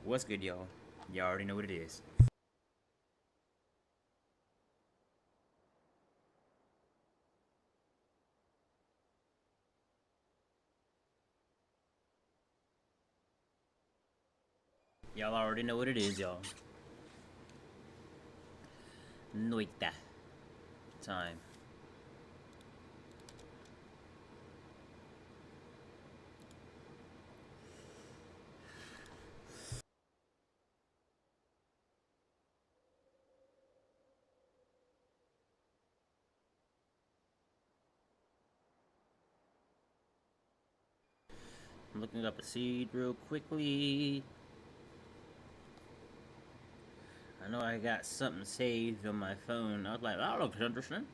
What's good, y'all? Y'all already know what it is. Y'all already know what it is, y'all. Noita. Time. I'm looking up a seed real quickly. I know I got something saved on my phone. I was like, that looks interesting.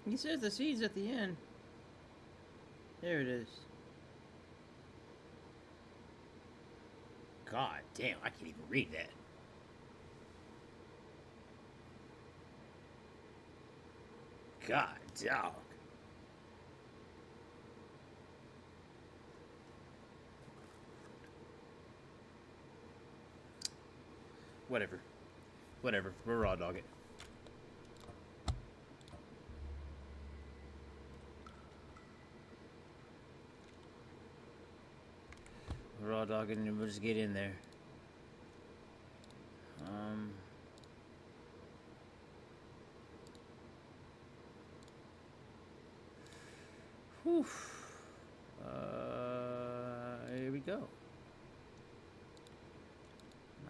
He says the seed's at the end. There it is. God damn, I can't even read that. God dog. Whatever. Whatever. We're raw dog it. Raw dog it and we'll just get in there. Whew. Here we go.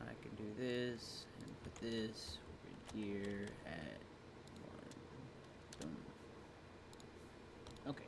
I can do this and put this over here at one. Boom. Okay.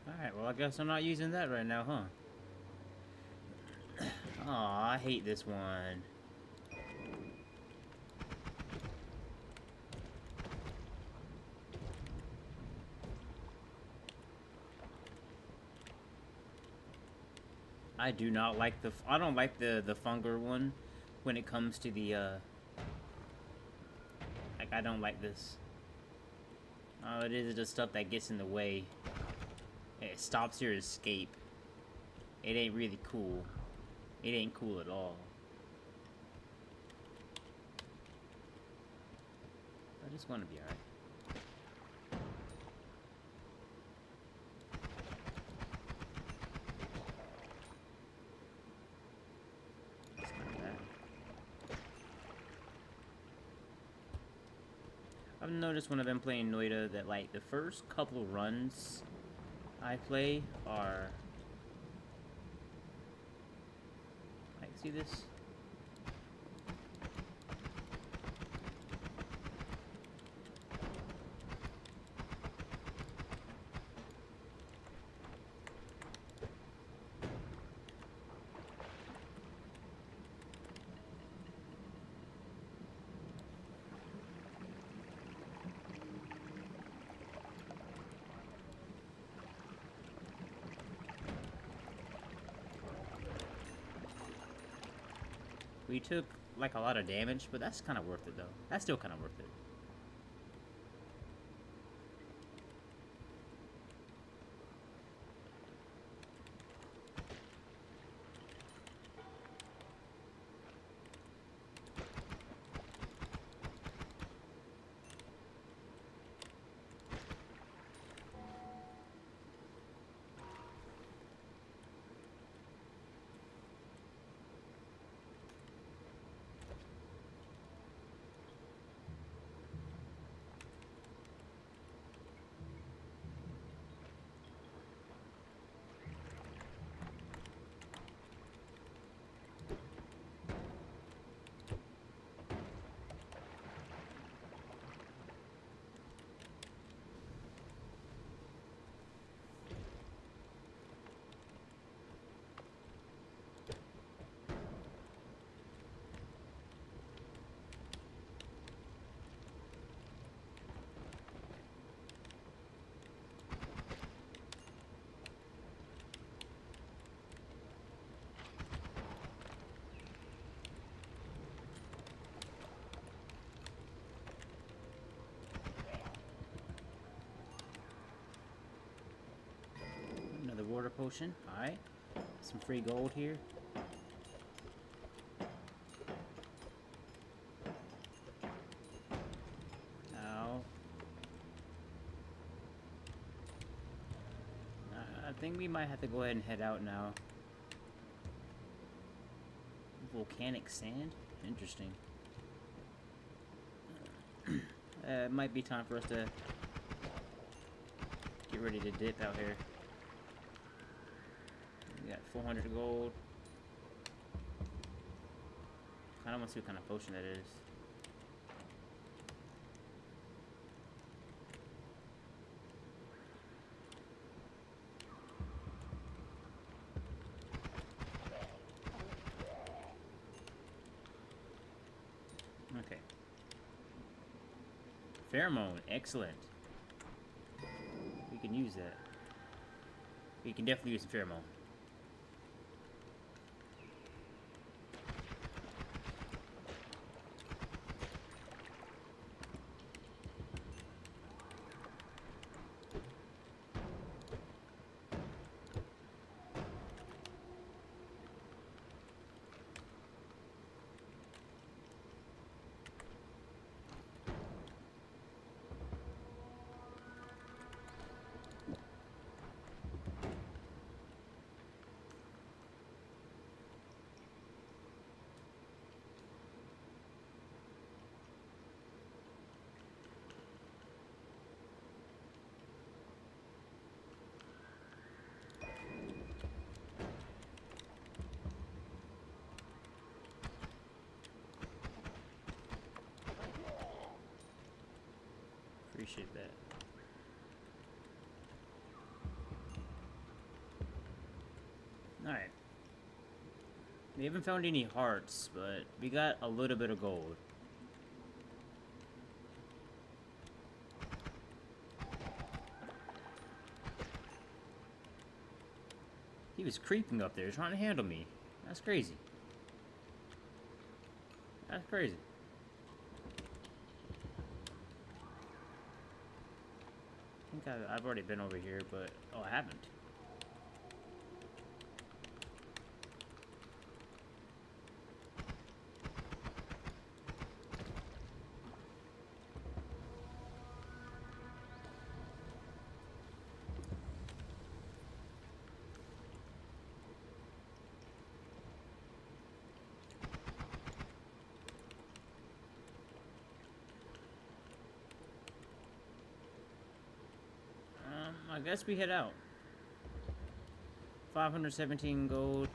Alright, well I guess I'm not using that right now, huh? Aw, I hate this one. I do not like the... I don't like the fungal one when it comes to the, like, I don't like this. Oh, it is the stuff that gets in the way. It stops your escape. It ain't really cool. It ain't cool at all. I just want to be alright. I've noticed when I've been playing Noita that, like, the first couple runs I play are... Like, see this? We took, like, a lot of damage, but that's kind of worth it, though. That's still kind of worth it. water potion. Alright. Some free gold here. Ow. I think we might have to go ahead and head out now. Volcanic sand? Interesting. It might be time for us to get ready to dip out here. We got 400 gold. Kinda want to see what kind of potion that is. Okay. Pheromone, excellent. We can use that. We can definitely use the pheromone. Appreciate that. Alright. We haven't found any hearts, but we got a little bit of gold. He was creeping up there trying to handle me. That's crazy. That's crazy. I think I've already been over here, but... oh, I haven't. I guess we head out. 517 gold.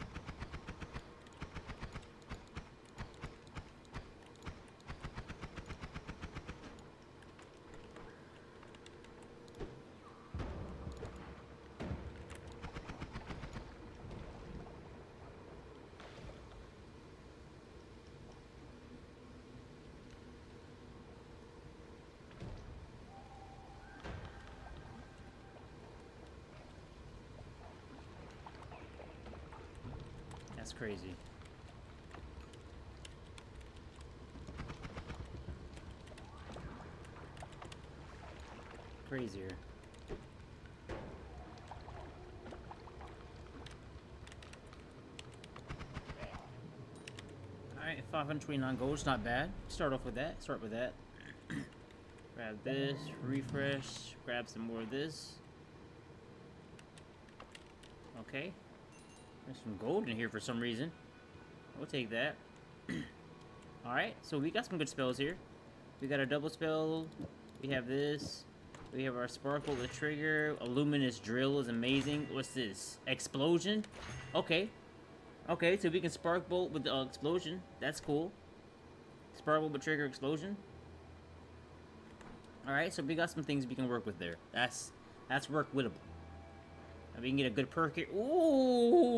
That's crazy. Crazier. Alright, 529 gold is not bad. Start off with that. Start with that. Grab this, refresh, grab some more of this. Okay. There's some gold in here for some reason. We'll take that. Alright, so we got some good spells here. We got a double spell. We have this. We have our sparkle, the trigger. A luminous drill is amazing. What's this? Explosion? Okay. Okay, so we can spark bolt with the explosion. That's cool. Sparkle with trigger explosion. Alright, so we got some things we can work with there. That's work wittable. We can get a good perk here. Ooh.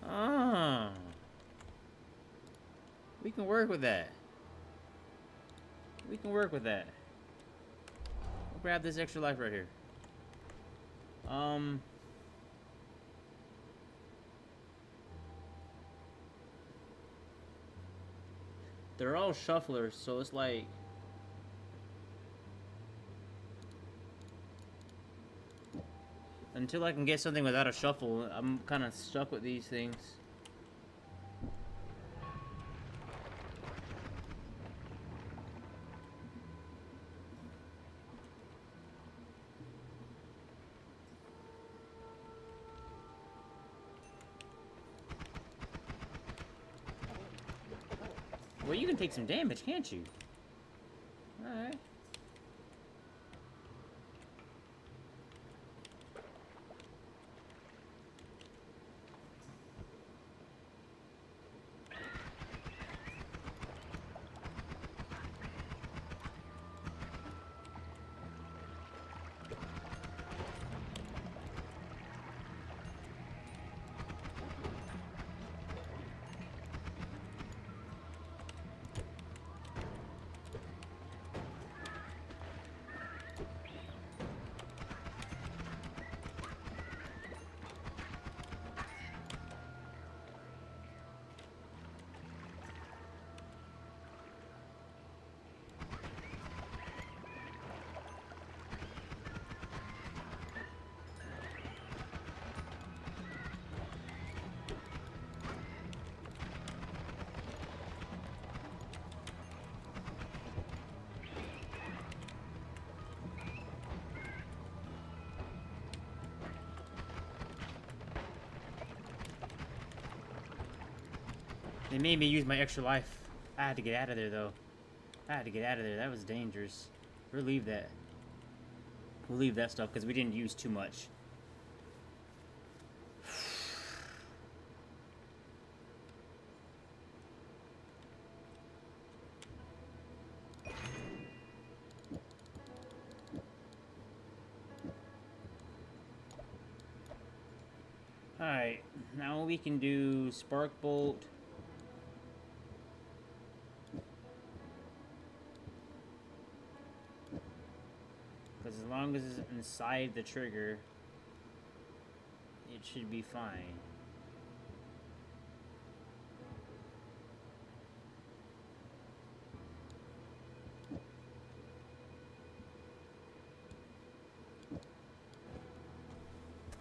Ah. We can work with that. We can work with that. We'll grab this extra life right here. They're all shufflers, so it's like... Until I can get something without a shuffle, I'm kind of stuck with these things. Well, you can take some damage, can't you? Alright. They made me use my extra life. I had to get out of there, though. I had to get out of there. That was dangerous. We'll leave that. We'll leave that stuff, because we didn't use too much. Alright, now we can do Spark Bolt. Because as long as it's inside the trigger, it should be fine.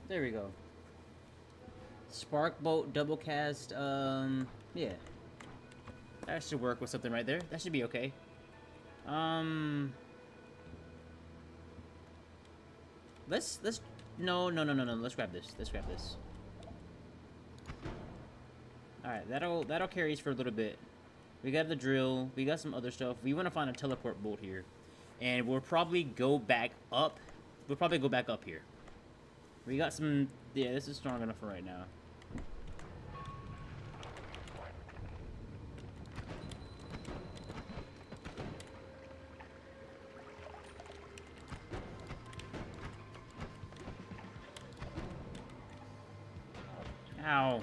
There we go. Spark Bolt double cast, yeah. That should work with something right there. That should be okay. Let's no, let's grab this. Let's grab this. Alright, that'll carry us for a little bit. We got the drill, we got some other stuff. We want to find a teleport bolt here. And we'll probably go back up. We'll probably go back up here. We got some, yeah, this is strong enough for right now. Ow.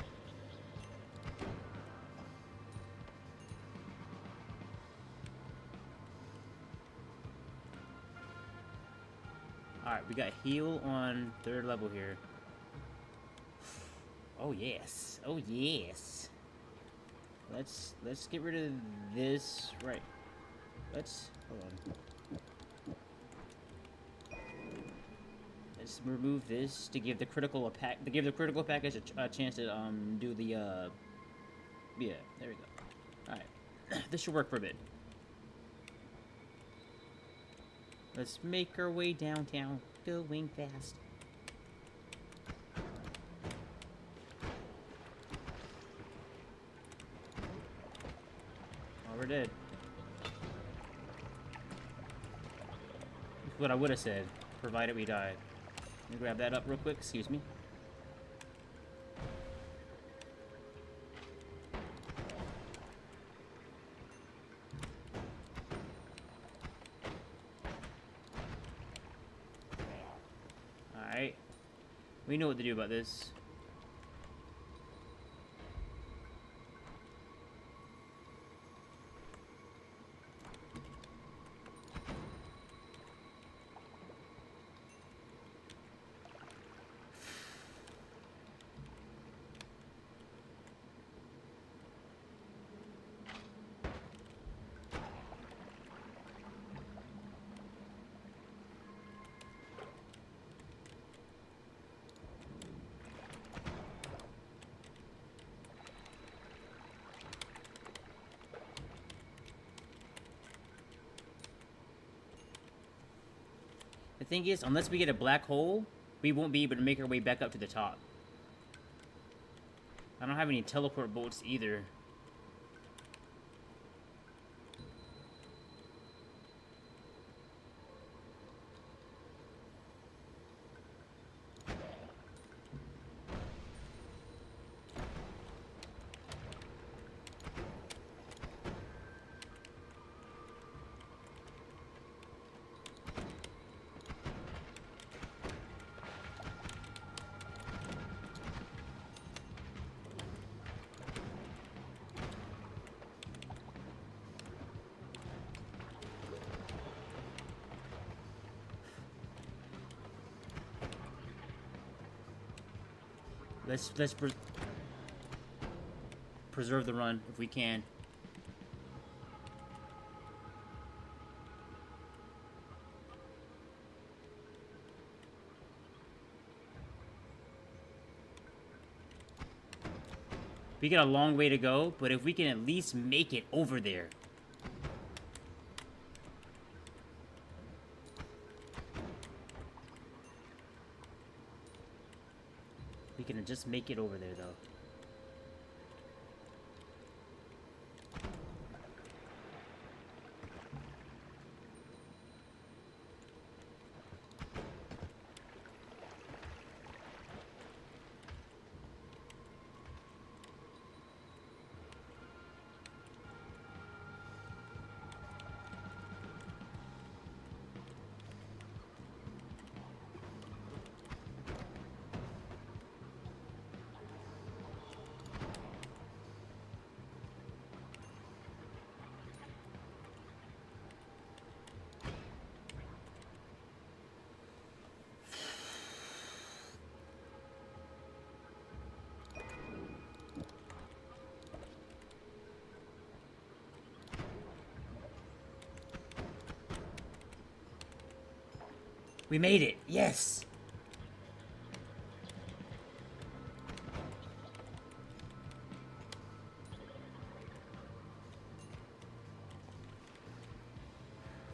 Alright, we got heal on 3rd level here. Oh yes. Oh yes. Let's get rid of this. Right. Hold on. Let's remove this to give the critical package a chance to do the yeah, there we go. Alright. This should work for a bit. Let's make our way downtown, going fast. Oh, we're dead. That's what I would have said, provided we died. Let me grab that up real quick, excuse me. Alright. We know what to do about this. thing is, unless we get a black hole, we won't be able to make our way back up to the top. I don't have any teleport boats either. Let's preserve the run if we can. We got a long way to go, but if we can at least make it over there. We can just make it over there, though. We made it! Yes!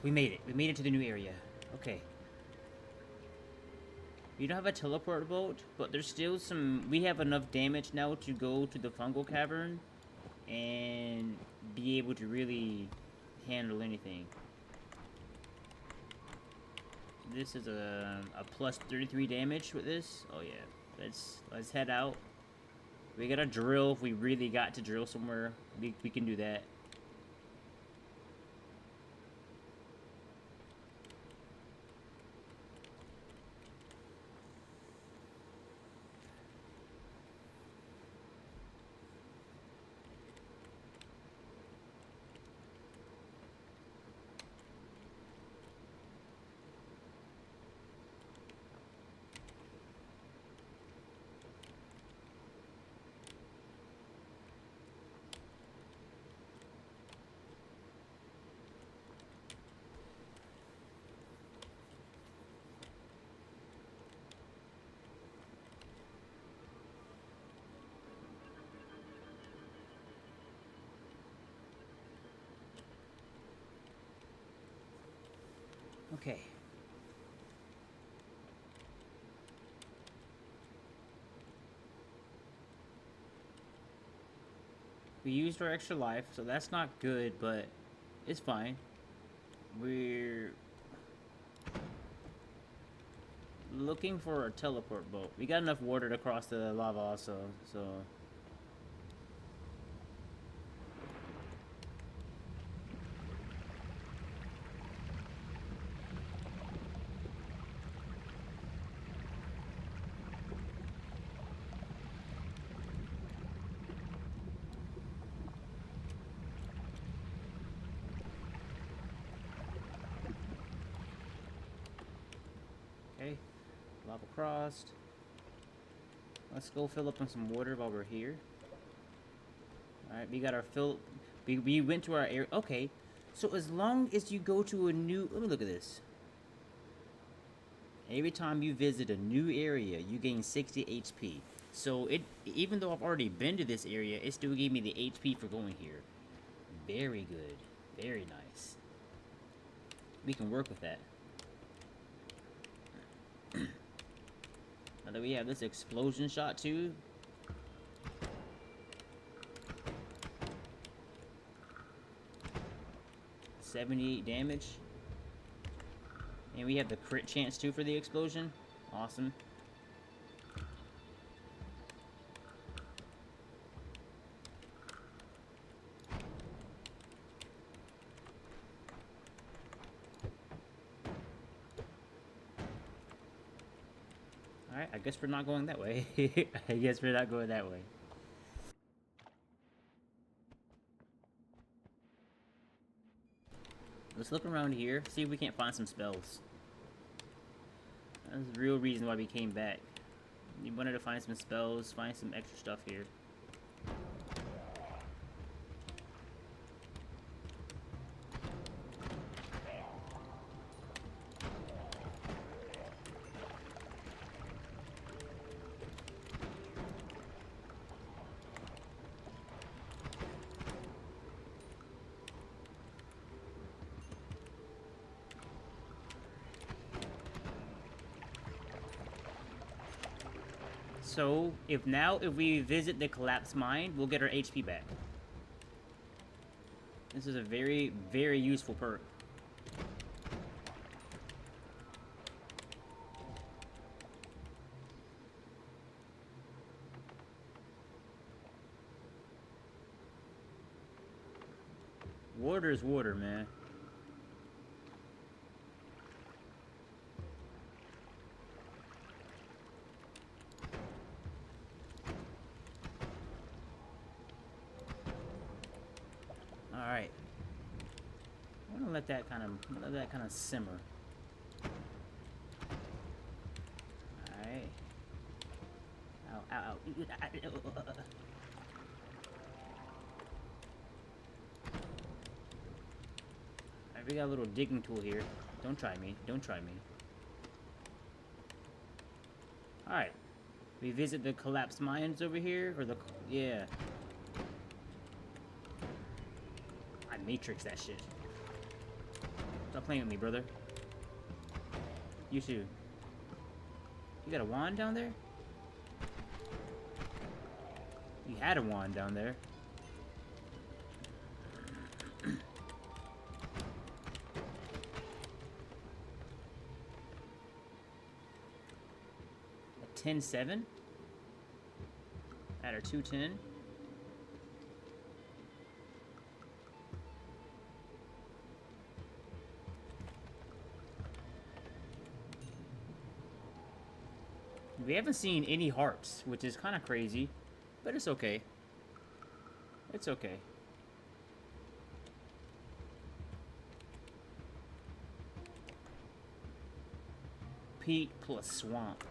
We made it. We made it to the new area. Okay. We don't have a teleport boat, but there's still some... We have enough damage now to go to the fungal cavern and be able to really handle anything. This is a plus 33 damage with this. Oh yeah, let's head out. We gotta drill if we really got to drill somewhere. We can do that. Okay. We used our extra life, so that's not good, but it's fine. We're looking for a teleport boat. We got enough water to cross the lava also, so... Okay, lava crossed. Let's go fill up on some water while we're here. Alright, we got our fill... We went to our area... Okay, so as long as you go to a new... Let me look at this. Every time you visit a new area, you gain 60 HP. So, even though I've already been to this area, it still gave me the HP for going here. Very good. Very nice. We can work with that. Now that we have this explosion shot too. $78 damage. And we have the crit chance too for the explosion. Awesome. Alright, I guess we're not going that way. I guess we're not going that way. Let's look around here, see if we can't find some spells. That's the real reason why we came back. We wanted to find some spells, find some extra stuff here. So, if we visit the collapsed mine, we'll get our HP back. This is a very, very useful perk. Water is water, man. Alright. I'm gonna let that kind of simmer. Alright. Ow, ow, ow. Alright, we got a little digging tool here. Don't try me. Don't try me. Alright. We visit the collapsed mines over here, or the... yeah. I matrix that shit. Stop playing with me, brother. You too. You got a wand down there? You had a wand down there. A 10-7? At our 210. We haven't seen any harps, which is kind of crazy, but it's okay. It's okay. Peak plus swamp.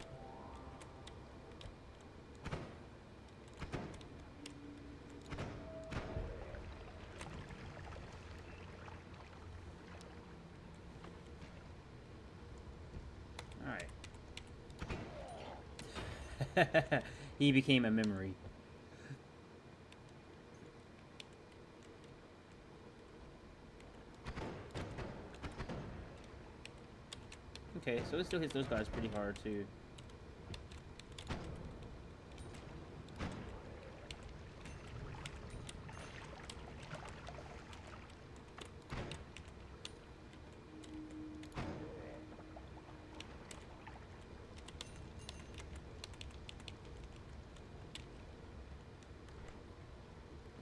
He became a memory. Okay, so it still hits those guys pretty hard too.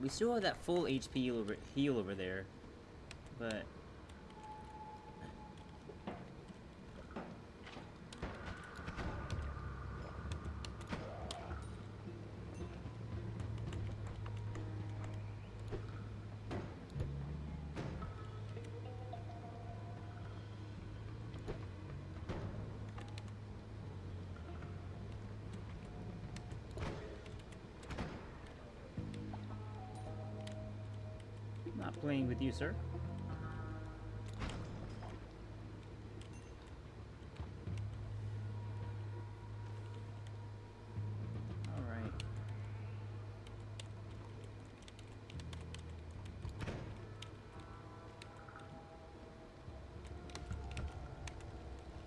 We still have that full HP heal over there, but not playing with you, sir. All right.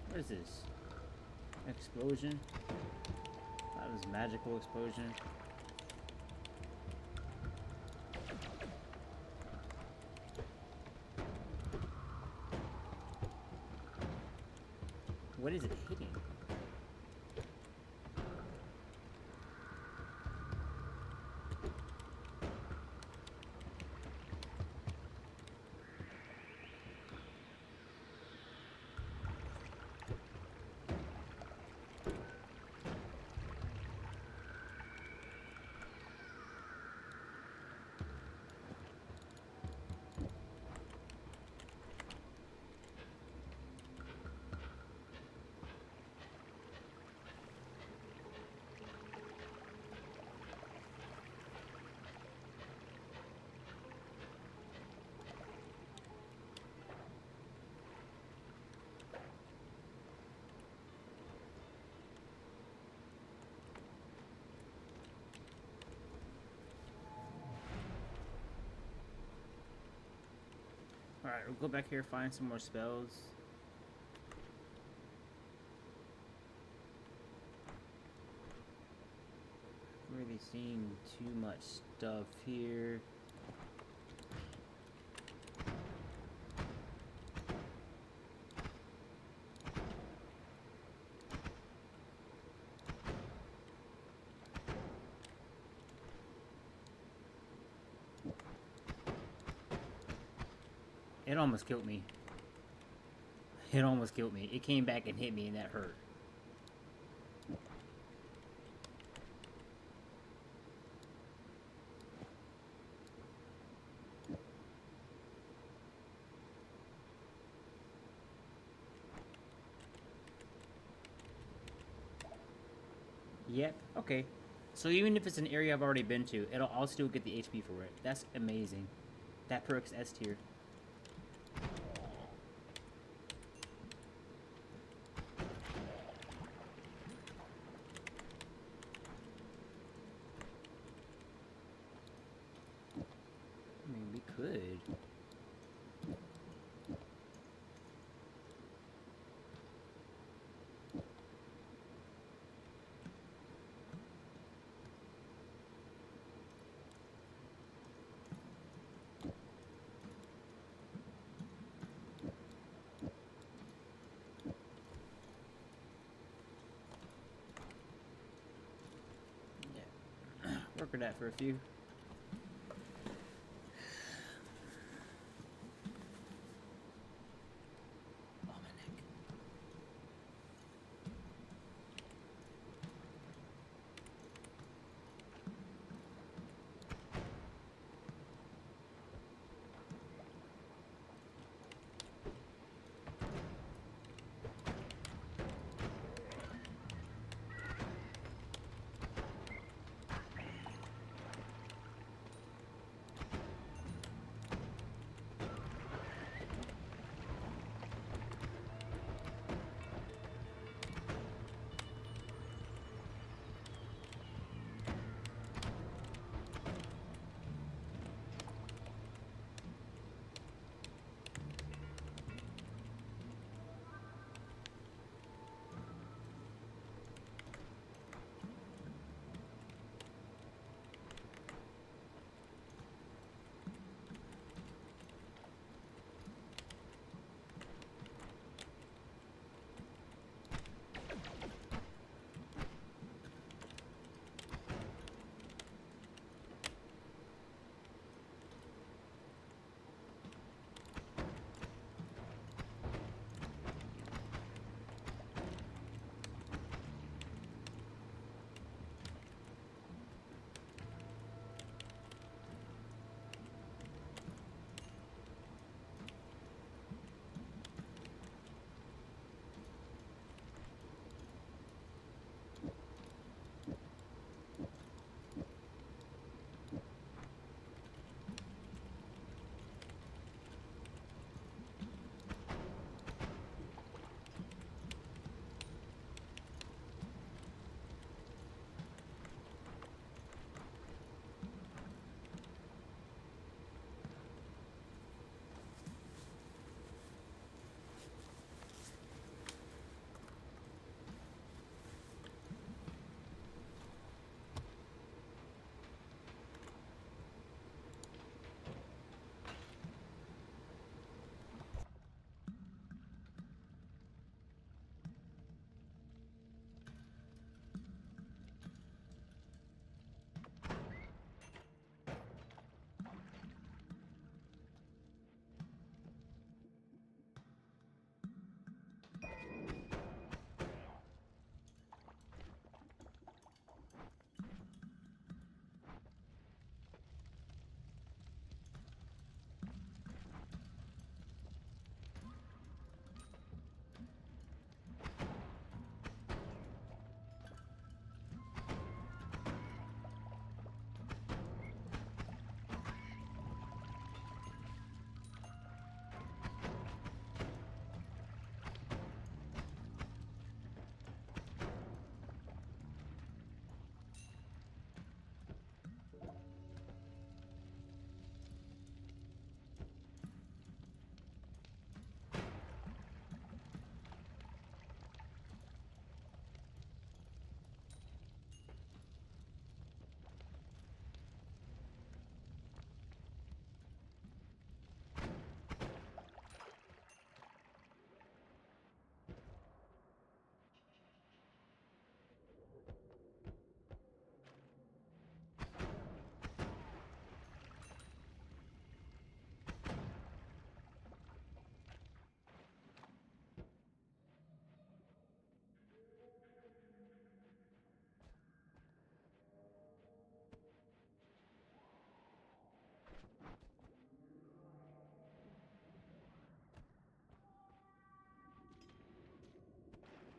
What is this? Explosion? This magical explosion. What is it hitting? Alright, we'll go back here, find some more spells. Really seeing too much stuff here. It almost killed me. It almost killed me. It came back and hit me, and that hurt. Yep, okay. So even if it's an area I've already been to, I'll still get the HP for it. That's amazing. That perk's S tier. I mean, we could. Work with that for a few. Oh, my neck.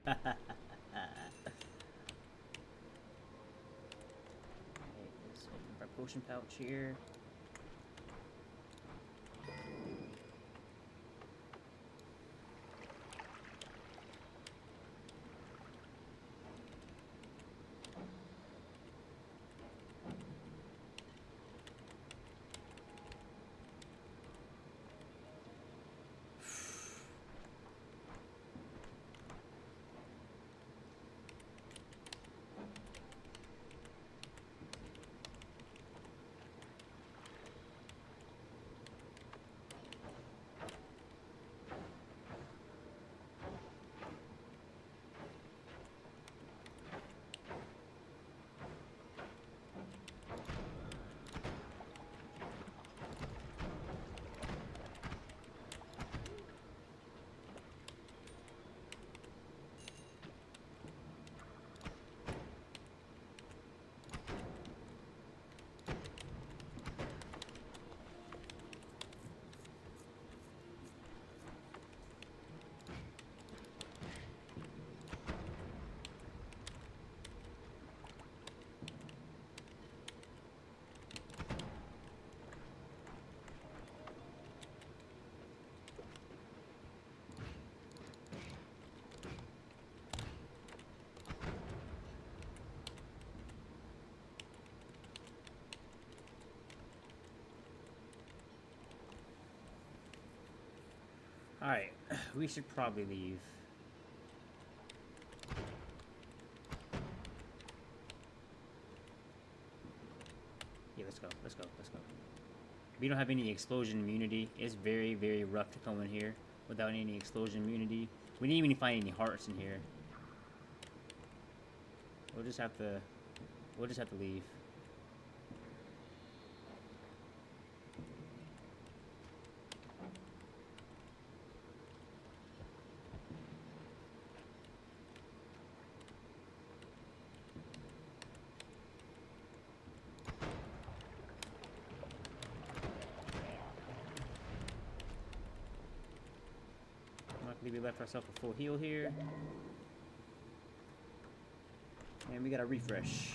Let's open our potion pouch here. Alright, we should probably leave. Yeah, let's go, let's go, let's go. We don't have any explosion immunity. It's very, very rough to come in here without any explosion immunity. We didn't even find any hearts in here. We'll just have to leave. We left ourselves a full heal here. And we got a refresh.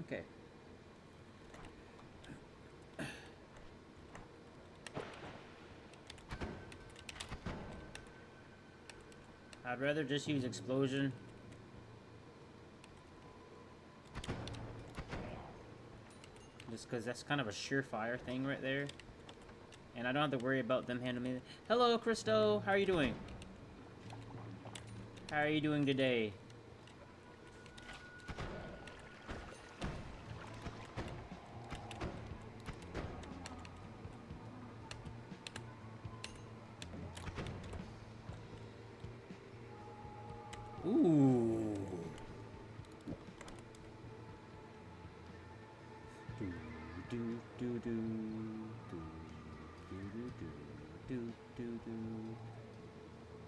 Okay. I'd rather just use explosion. Just because that's kind of a surefire thing right there. And I don't have to worry about them handling it. Hello, Christo. How are you doing? How are you doing today? Ooh.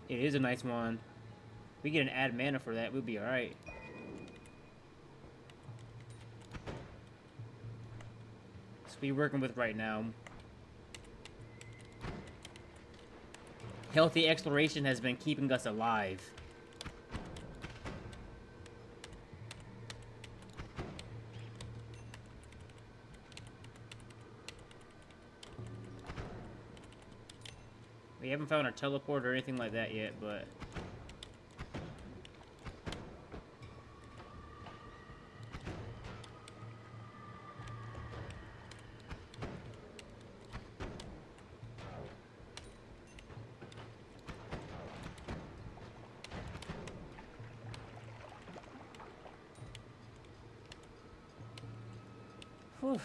It is a nice one. We get an add mana for that, we'll be alright. So we're working with right now. Healthy exploration has been keeping us alive. We haven't found our teleport or anything like that yet, but... Whew.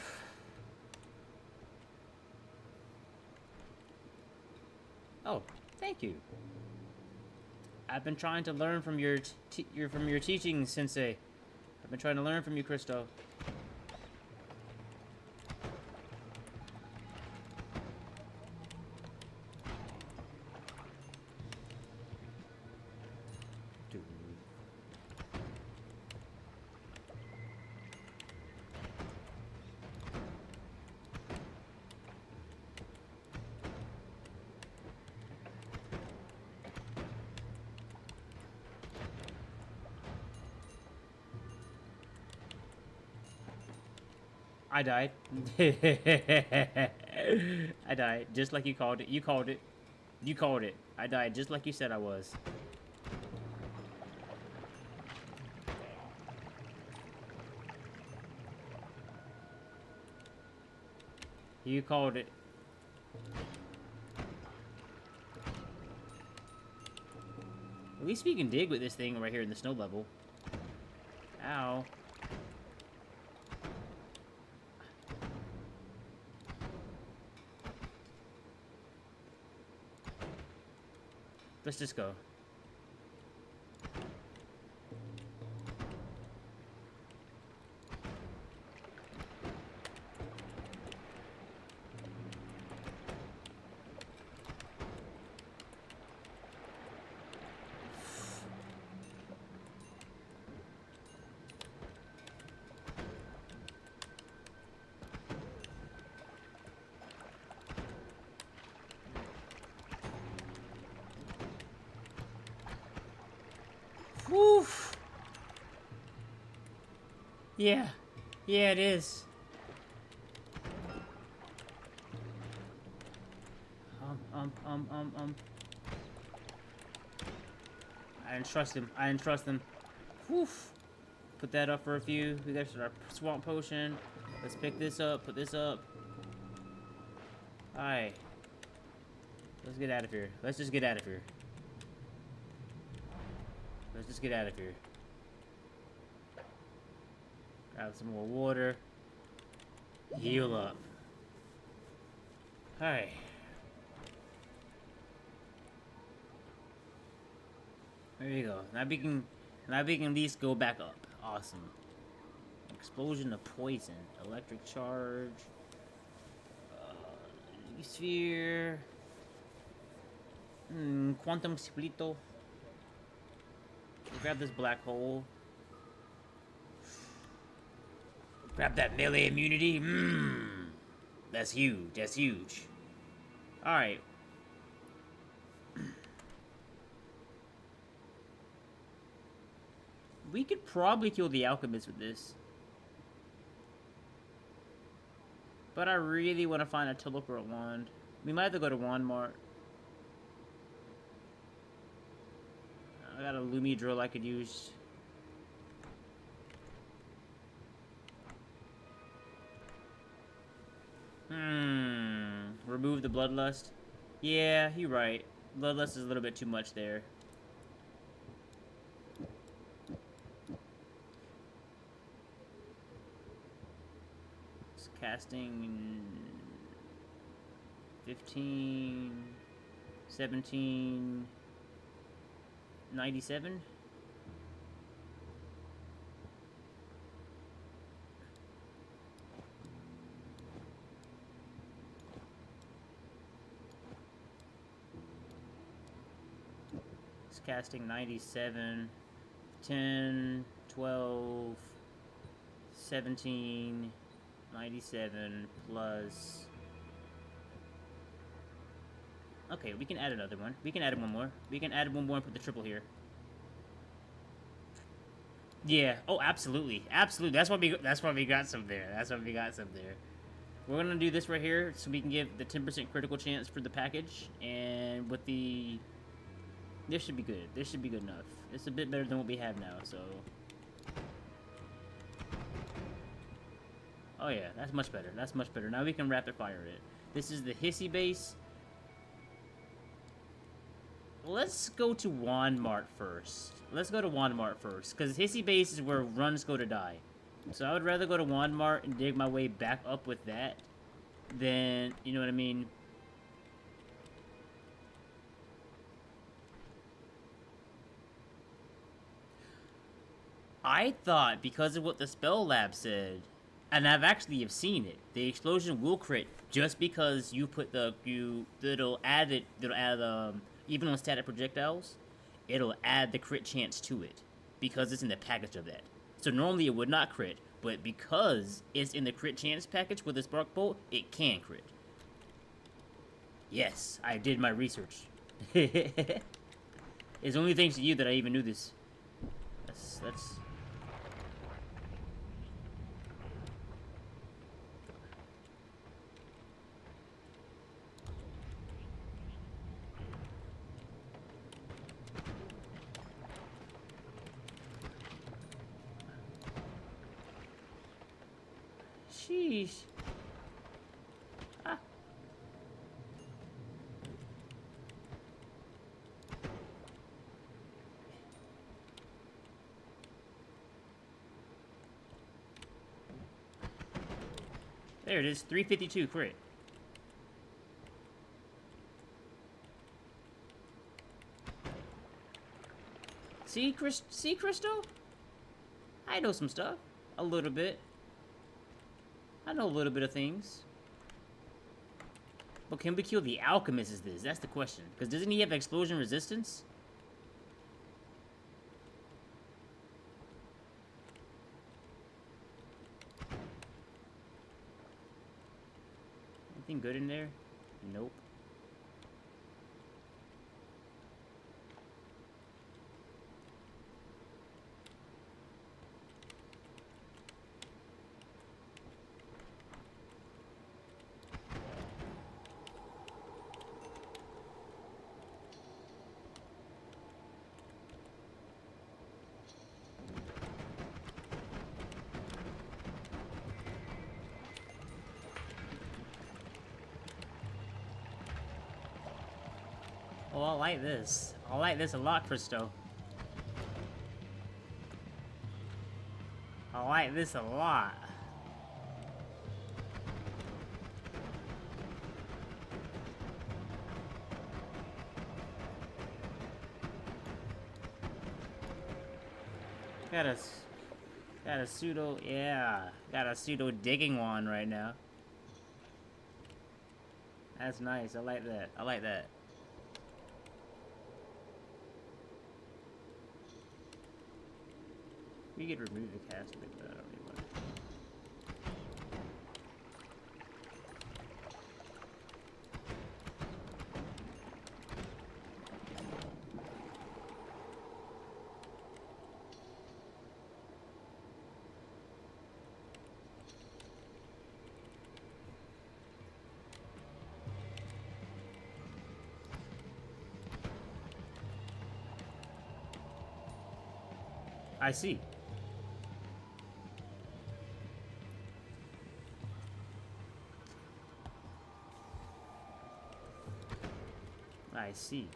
Oh, thank you. I've been trying to learn from your teaching, Sensei. I've been trying to learn from you, Christo. I died. I died, just like you called it. You called it. You called it. I died, just like you said I was. You called it. At least we can dig with this thing right here in the snow level. Ow. Let's just go. Woo! Yeah. Yeah, it is. I didn't trust him. I didn't trust him. Whew. Put that up for a few. We got our swamp potion. Let's pick this up. Put this up. Alright. Let's get out of here. Let's just get out of here. Let's just get out of here. Grab some more water. Heal up. Alright. There you go. Now we can at least go back up. Awesome. Explosion of poison. Electric charge. Sphere. Quantum splito. Grab this black hole. Grab that melee immunity. That's huge. That's huge. Alright. We could probably kill the alchemist with this. But I really want to find a teleport wand. We might have to go to Wand Mart. I got a Lumi drill I could use. Remove the bloodlust. Yeah, you're right. Bloodlust is a little bit too much there. It's casting 15, 17, 97. It's casting 97, 10, 12, 17, 97 plus. Okay, we can add another one. We can add one more. We can add one more and put the triple here. Yeah. Oh, absolutely. Absolutely. That's why we got some there. That's why we got some there. We're gonna do this right here so we can give the 10% critical chance for the package, and with the this should be good. This should be good enough. It's a bit better than what we have now, so. Oh yeah, that's much better. That's much better. Now we can rapid fire it. This is the hissy base. Let's go to Wand Mart first. Let's go to Wand Mart first, because hissy base is where runs go to die. So I would rather go to Wand Mart and dig my way back up with that than, you know what I mean? I thought because of what the spell lab said, and I've actually have seen it, the explosion will crit just because you put it'll add even on static projectiles, it'll add the crit chance to it because it's in the package of that. So normally it would not crit, but because it's in the crit chance package with the spark bolt, it can crit. Yes, I did my research. It's only thanks to you that I even knew this. That's... Sheesh. Ah. There it is, 352 crit. See, Crystal? I know some stuff. A little bit. I know a little bit of things. But can we kill the alchemist is this? That's the question. Because doesn't he have explosion resistance? Anything good in there? Nope. Oh, I like this. I like this a lot, Christo. I like this a lot. Got a pseudo, yeah. Got a pseudo digging wand right now. That's nice. I like that. I like that. We could remove the cast, but I don't really want it. I see. I see.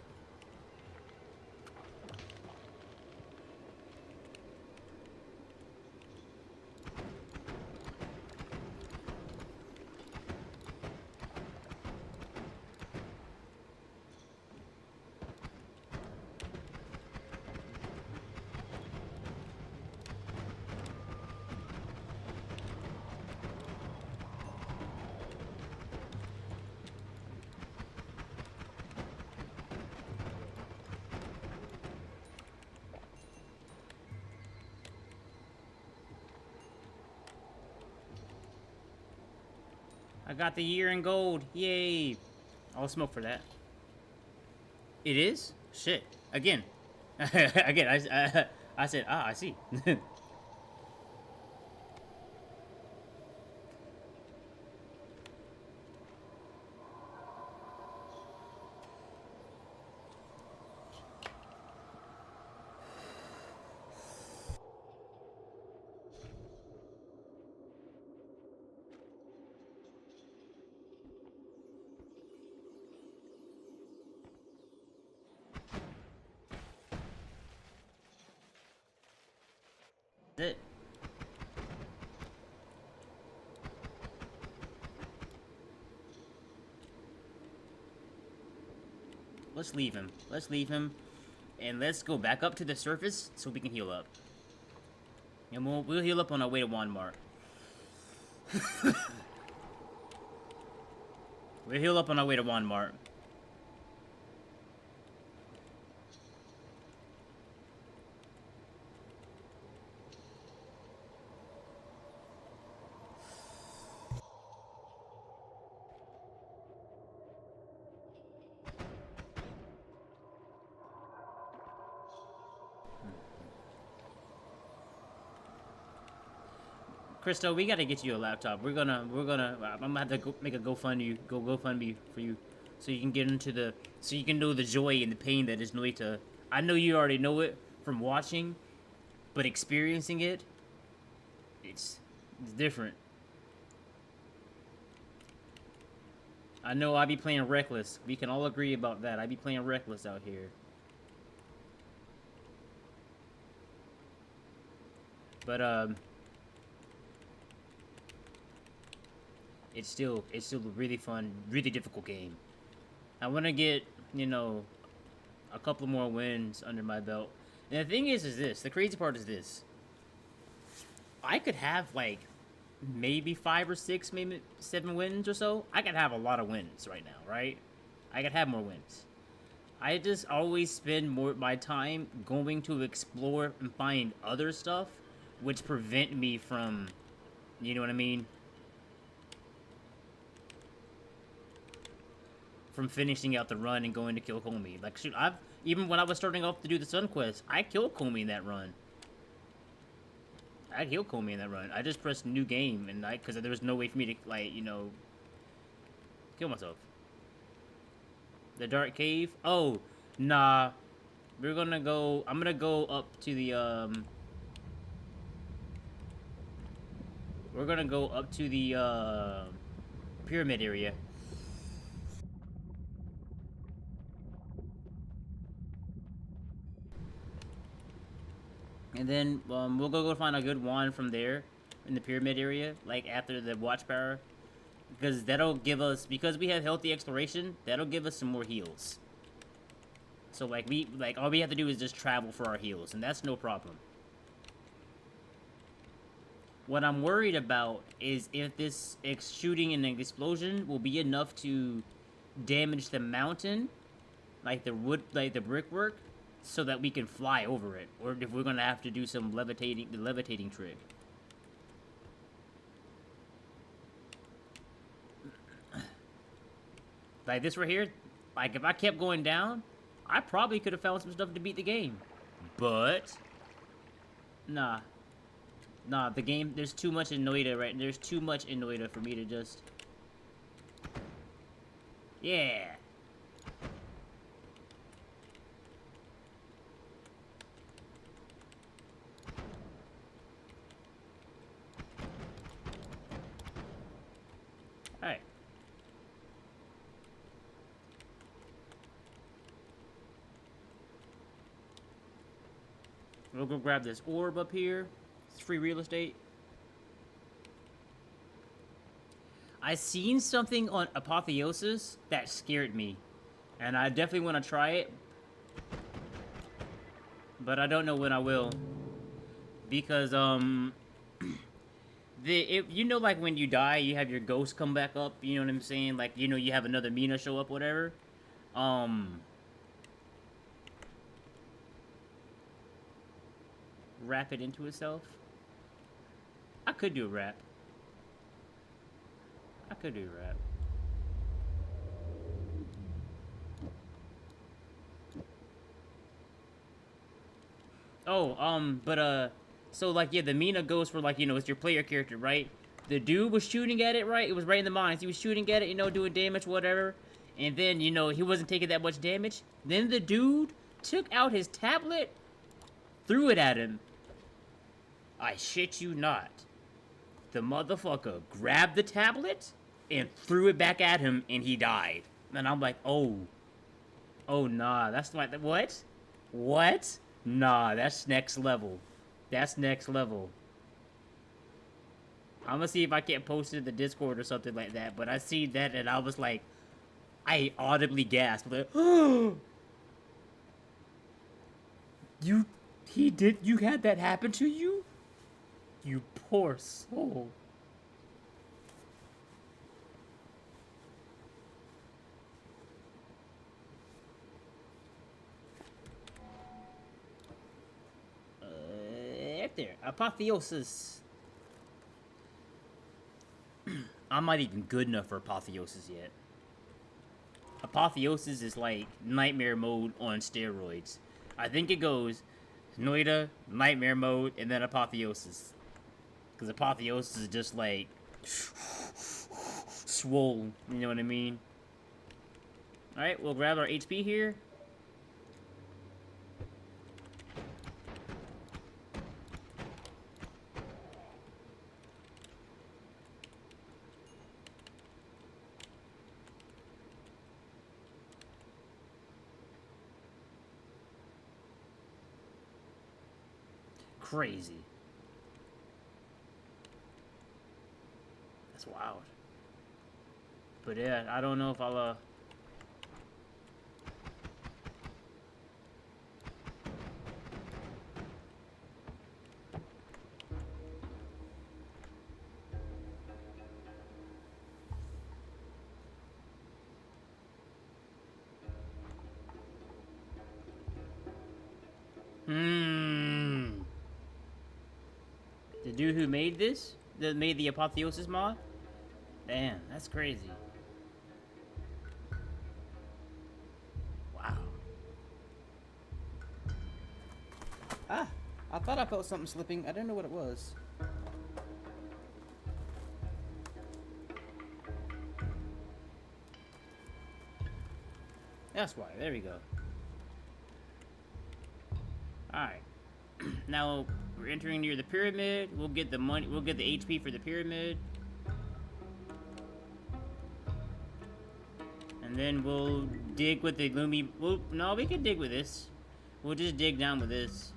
I got the year in gold. Yay. I'll smoke for that. It is? Shit. Again. Again, I said, I see. It. Let's leave him. Let's leave him. And let's go back up to the surface so we can heal up. And we'll heal up on our way to Walmart. We'll heal up on our way to Walmart. Crystal, we gotta get you a laptop. I'm gonna have to make a GoFundMe for you, so you can get into so you can know the joy and the pain that is Noita. I know you already know it from watching, but experiencing it, it's different. I know I be playing reckless. We can all agree about that. I be playing reckless out here. But it's still a really fun, really difficult game. I want to get, you know, a couple more wins under my belt. And the thing is this. The crazy part is this. I could have, like, maybe 5 or 6, maybe 7 wins or so. I could have a lot of wins right now, right? I could have more wins. I just always spend more of my time going to explore and find other stuff, which prevent me from, you know what I mean? From finishing out the run and going to kill Comey. Like, shoot, even when I was starting off to do the Sun Quest, I killed Comey in that run. I killed Comey in that run. I just pressed new game, and because there was no way for me to, like, you know, kill myself. The Dark Cave? Oh, nah. I'm gonna go up to the, we're gonna go up to the, pyramid area. And then we'll go find a good wand from there in the pyramid area, like after the watch power, because that'll give us, because we have healthy exploration, that'll give us some more heals. So like all we have to do is just travel for our heals, and that's no problem. What I'm worried about is if this shooting and an explosion will be enough to damage the mountain, like the wood, like the brickwork, so that we can fly over it, or if we're gonna have to do some the levitating trick. Like this right here, like if I kept going down, I probably could have found some stuff to beat the game. But nah, the game, there's too much in Noita, right? There's too much in Noita for me to just, yeah. Alright. We'll go grab this orb up here. It's free real estate. I seen something on Apotheosis that scared me, and I definitely want to try it, but I don't know when I will, because you know, like when you die, you have your ghost come back up. You know what I'm saying? Like, you know, you have another Mina show up, whatever. Wrap it into itself. I could do a wrap. I could do a wrap. Oh, so like, yeah, the Mina goes for, like, you know, it's your player character, right? The dude was shooting at it, right? It was right in the mines. He was shooting at it, you know, doing damage, whatever. And then, you know, he wasn't taking that much damage. Then the dude took out his tablet, threw it at him. I shit you not. The motherfucker grabbed the tablet and threw it back at him, and he died. And I'm like, oh, nah, that's like, what? What? Nah, that's next level. That's next level. I'm gonna see if I can't post it in the Discord or something like that, but I see that and I was like, I audibly gasped, like, oh! You had that happen to you? You poor soul. Right there. Apotheosis. I'm not even good enough for Apotheosis yet. Apotheosis is like Nightmare Mode on steroids. I think it goes Noita, Nightmare Mode, and then Apotheosis. Because Apotheosis is just like swole, you know what I mean? Alright, we'll grab our HP here. Crazy. That's wild. But yeah, I don't know if I'll The dude who made this, that made the Apotheosis mod? Damn, that's crazy. Wow. Ah, I thought I felt something slipping. I didn't know what it was. That's why. There we go. Alright. Now we're entering near the pyramid. We'll get the money. We'll get the HP for the pyramid. And then we'll dig with the gloomy... Well, no, we can dig with this. We'll just dig down with this.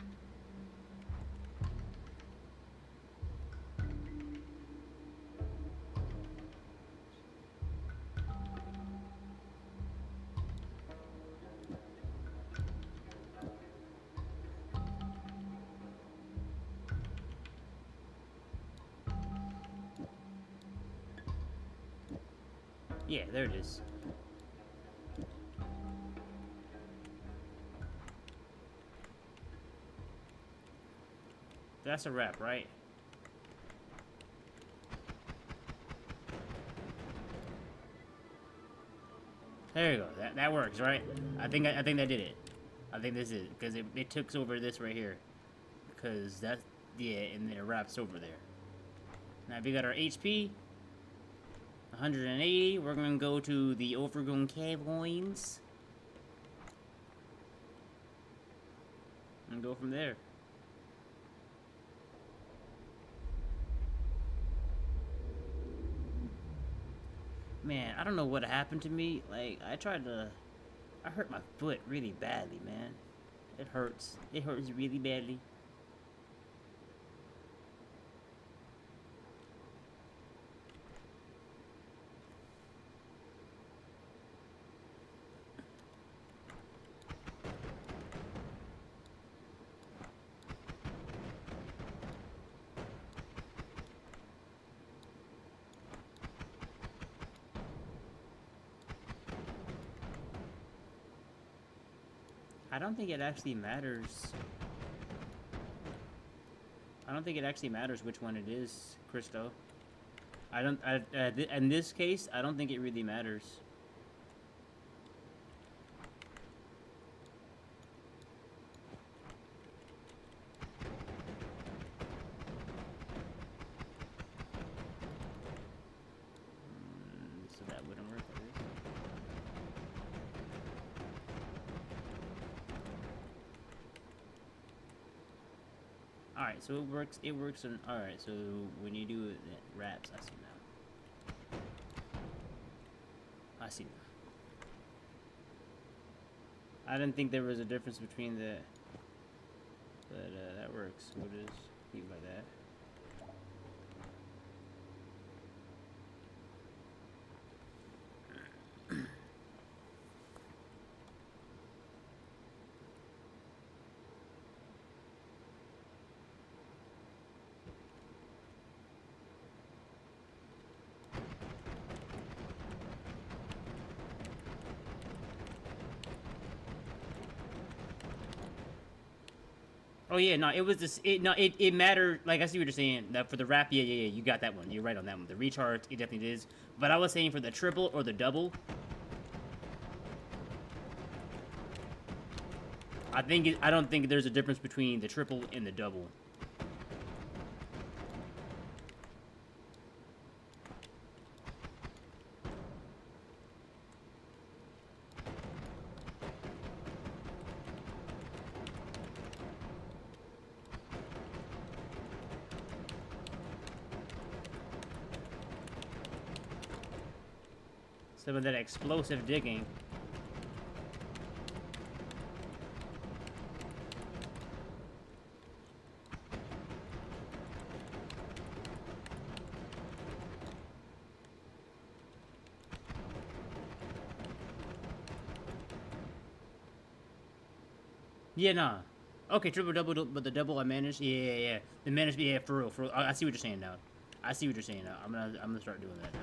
Yeah, there it is. That's a wrap, right? There you go. That works, right? I think that did it. I think this is because it took over this right here. Because that's, yeah, and then it wraps over there. Now we got our HP. 180. We're gonna go to the overgrown caverns. And go from there. Man, I don't know what happened to me. Like, I hurt my foot really badly, man. It hurts. It hurts really badly. I don't think it actually matters. I don't think it actually matters which one it is, Christo. In this case, I don't think it really matters. So that wouldn't work, I guess. Alright, so it works on, alright, so when you do wraps, I see now. I see now. I didn't think there was a difference between the, but that works. We'll just leave it like that. Oh yeah, no, it was this. It mattered. Like I see what you're saying. That for the wrap, yeah, you got that one. You're right on that one. The recharge, it definitely is. But I was saying for the triple or the double. I don't think there's a difference between the triple and the double. Some of that explosive digging. Yeah, nah. Okay, triple double, but the double I managed. Yeah. The managed. Yeah, for real. I see what you're saying now. I see what you're saying now. I'm gonna start doing that now.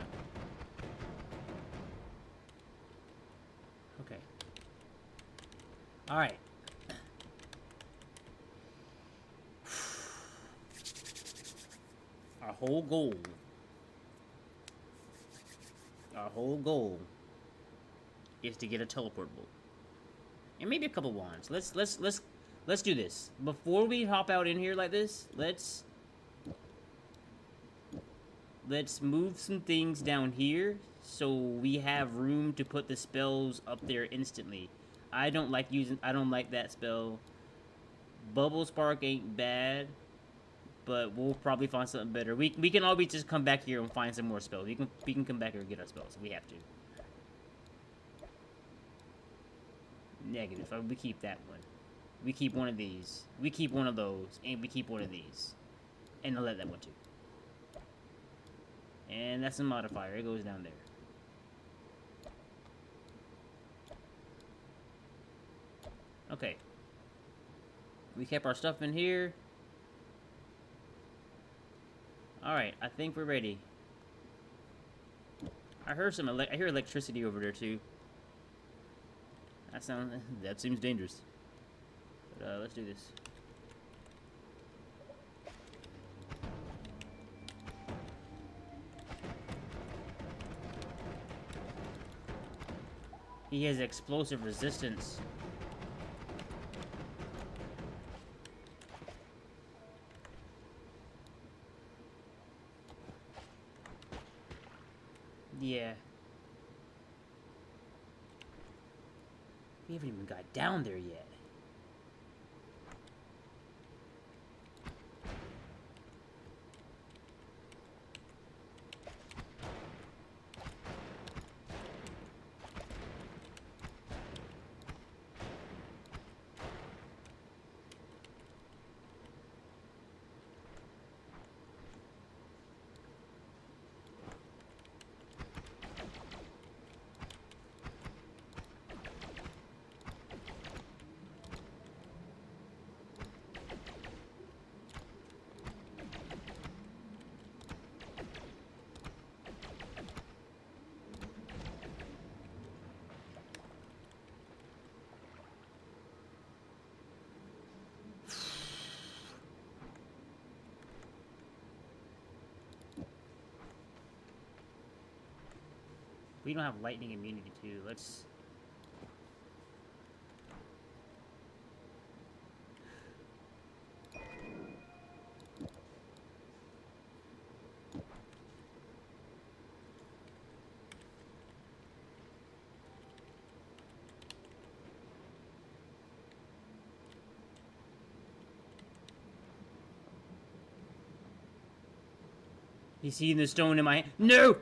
Okay. All right. Our whole goal is to get a teleport bolt. And maybe a couple wands. Let's do this. Before we hop out in here like this, let's move some things down here so we have room to put the spells up there instantly. I don't like that spell. Bubble Spark ain't bad, but we'll probably find something better. We can always just come back here and find some more spells. We can come back here and get our spells if we have to. Negative. We keep that one. We keep one of these. We keep one of those, and we keep one of these, and I'll let that one too. And that's a modifier. It goes down there. Okay. We kept our stuff in here. Alright, I think we're ready. I heard I hear electricity over there too. That seems dangerous. But let's do this. He has explosive resistance. Yeah. We haven't even got down there yet. We don't have lightning immunity too. Let's... You see the stone in my hand? No!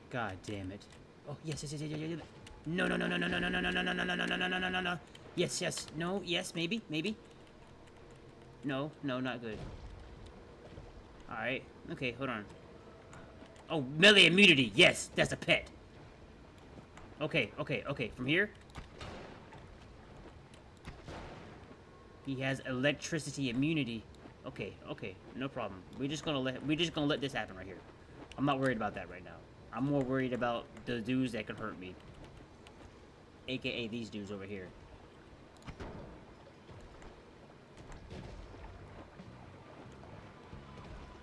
God damn it. Oh, yes. No. Yes. No, yes, maybe. No, not good. Alright. Okay, hold on. Oh, melee immunity. Yes, that's a pet. Okay. From here? He has electricity immunity. Okay. No problem. We're just gonna let this happen right here. I'm not worried about that right now. I'm more worried about the dudes that can hurt me. AKA these dudes over here.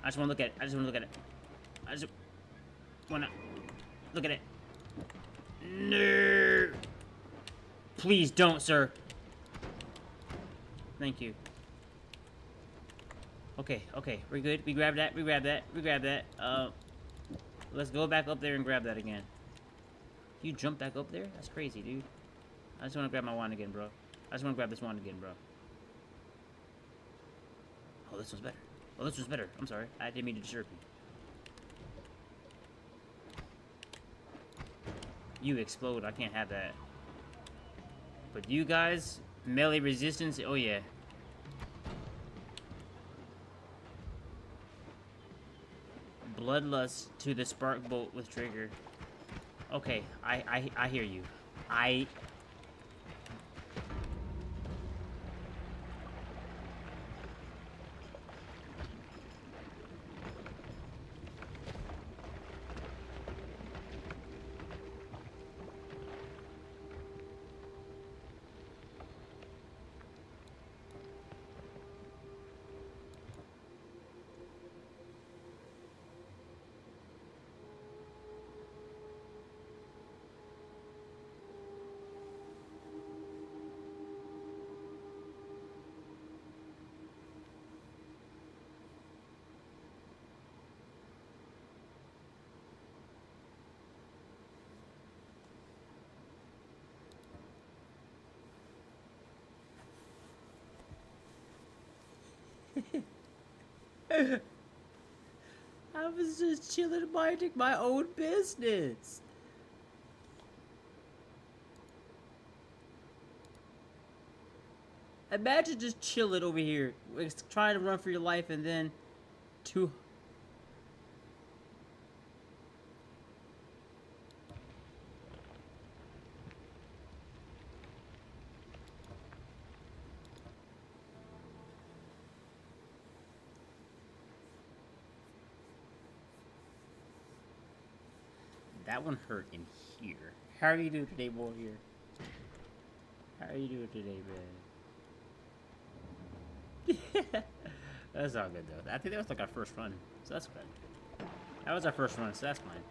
I just want to look at it. I just want to look at it. I just want to look at it. No. Please don't, sir. Thank you. Okay, okay, we're good. We grabbed that, we grabbed that, we grabbed that. Let's go back up there and grab that again. You jump back up there? That's crazy, dude. I just want to grab my wand again, bro. I just want to grab this wand again, bro. Oh, this one's better. Oh, this one's better. I'm sorry. I didn't mean to disturb you. You explode. I can't have that. But you guys, melee resistance, oh yeah. Bloodlust to the spark bolt with trigger. Okay, I hear you. I was just chilling, minding my own business. Imagine just chilling over here, trying to run for your life, and then two. That one hurt in here. How are you doing today, warrior? How are you doing today, man? That's all good, though. I think that was like our first run, so that's good. That was our first run, so that's fine.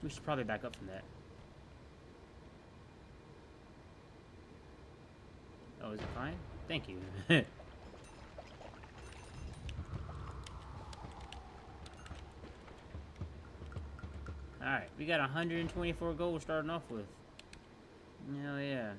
We should probably back up from that. Oh, is it fine? Thank you. Alright, we got 124 gold starting off with. Hell yeah.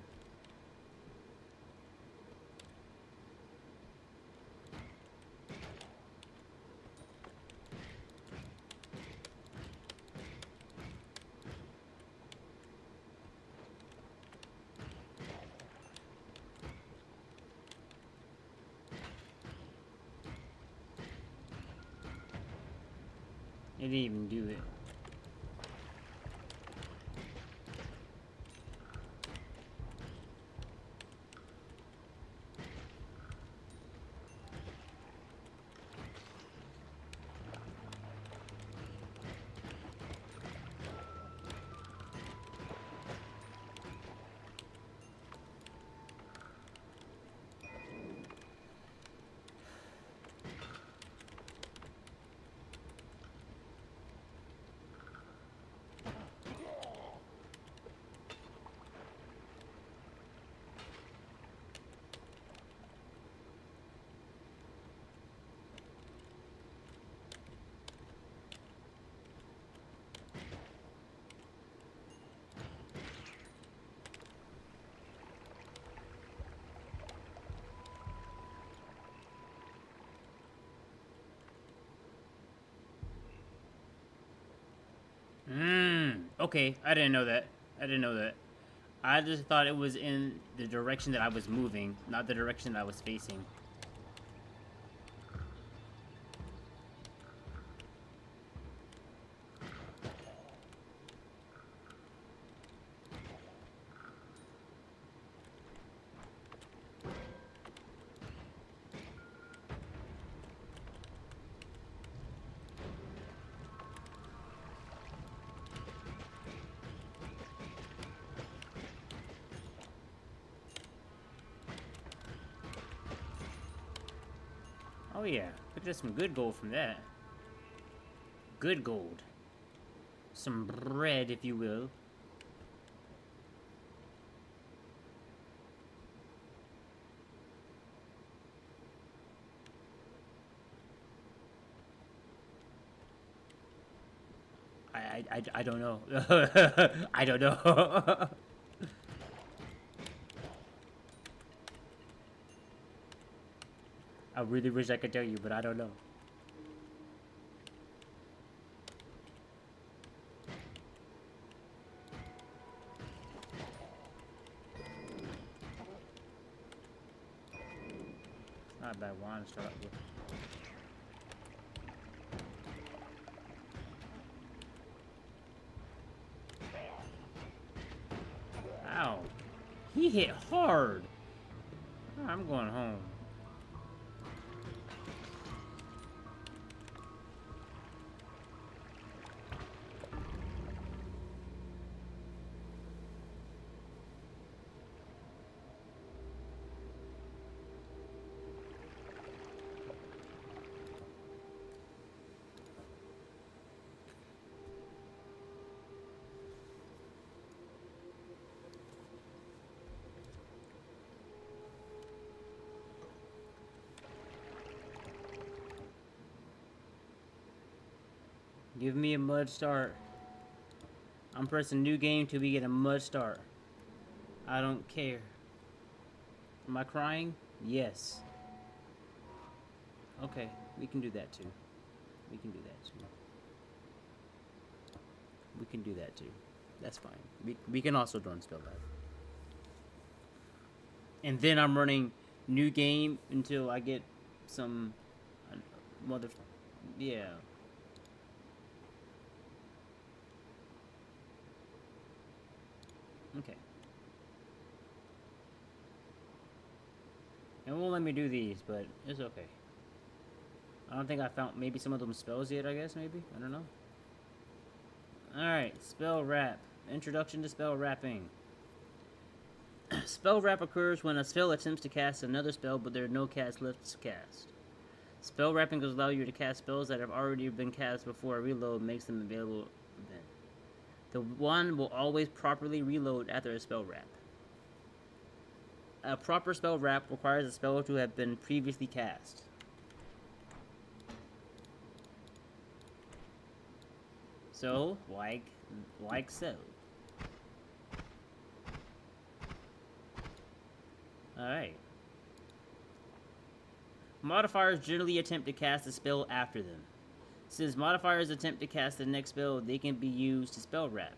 It didn't even do it. Okay, I didn't know that. I didn't know that. I just thought it was in the direction that I was moving, not the direction that I was facing. yeah. Look at some good gold from that. Good gold. Some bread, if you will. I don't know. I don't know. I really wish I could tell you, but I don't know. It's not a bad wine to start with. Ow. He hit hard. I'm going home. Give me a mud start. I'm pressing new game till we get a mud start. I don't care. Am I crying? Yes. Okay, we can do that too. We can do that too. We can do that too. That's fine. We can also run spell lab. And then I'm running new game until I get some mother. Yeah. Okay. It won't let me do these, but it's okay. I don't think I found maybe some of them spells yet, I guess, maybe? I don't know. Alright, spell wrap. Introduction to spell wrapping. Spell wrap occurs when a spell attempts to cast another spell, but there are no casts left to cast. Spell wrapping will allow you to cast spells that have already been cast before a reload makes them available then. The wand will always properly reload after a spell wrap. A proper spell wrap requires a spell to have been previously cast. So, like so. Alright. Modifiers generally attempt to cast a spell after them. Since modifiers attempt to cast the next spell, they can be used to spell wrap.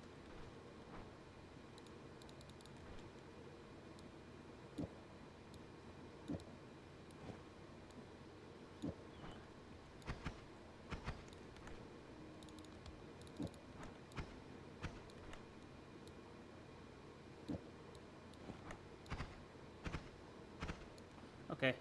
Okay.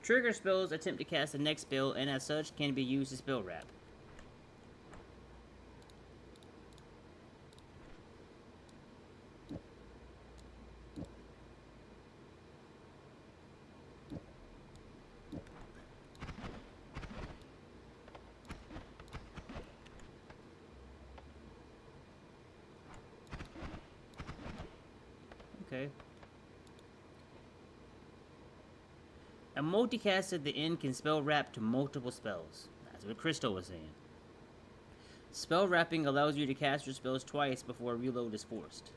Trigger spells attempt to cast the next spell, and as such, can be used to spell wrap. Okay. A multicast at the end can spell wrap to multiple spells. That's what Crystal was saying. Spell wrapping allows you to cast your spells twice before a reload is forced.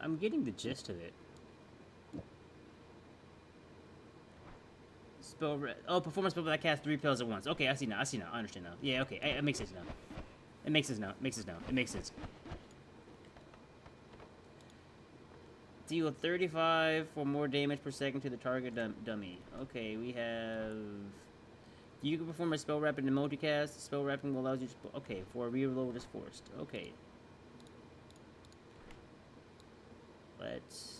I'm getting the gist of it. Perform a spell that casts 3 spells at once. Okay, I see now. I understand now. Yeah, okay, it makes sense now. It makes sense now. It makes sense now. It makes sense. Deal 35 for more damage per second to the target dummy. Okay, we have... You can perform a spell rapid and multicast. Spell rapping will allow you to... Okay, for a reload is forced. Okay. Let's...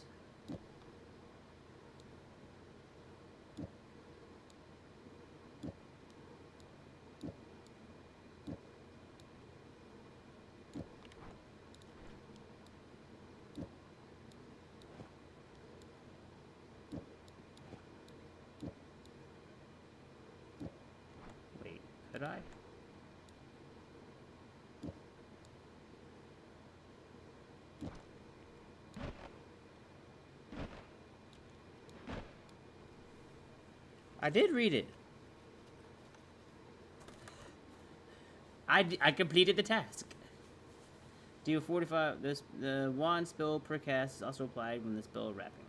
Wait, could I? I did read it. I completed the task. Deal 45. The wand spell per cast is also applied when the spell wrapping.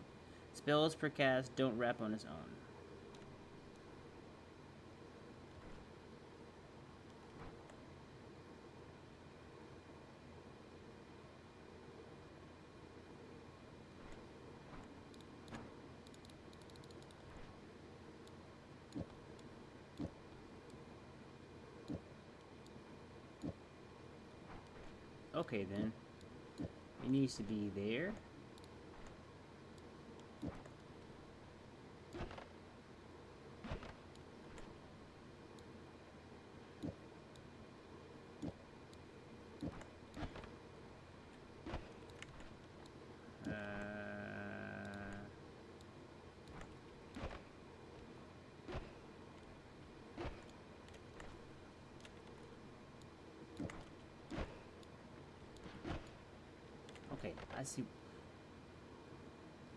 Spells per cast don't wrap on its own. Okay then. It needs to be there. Okay, I see.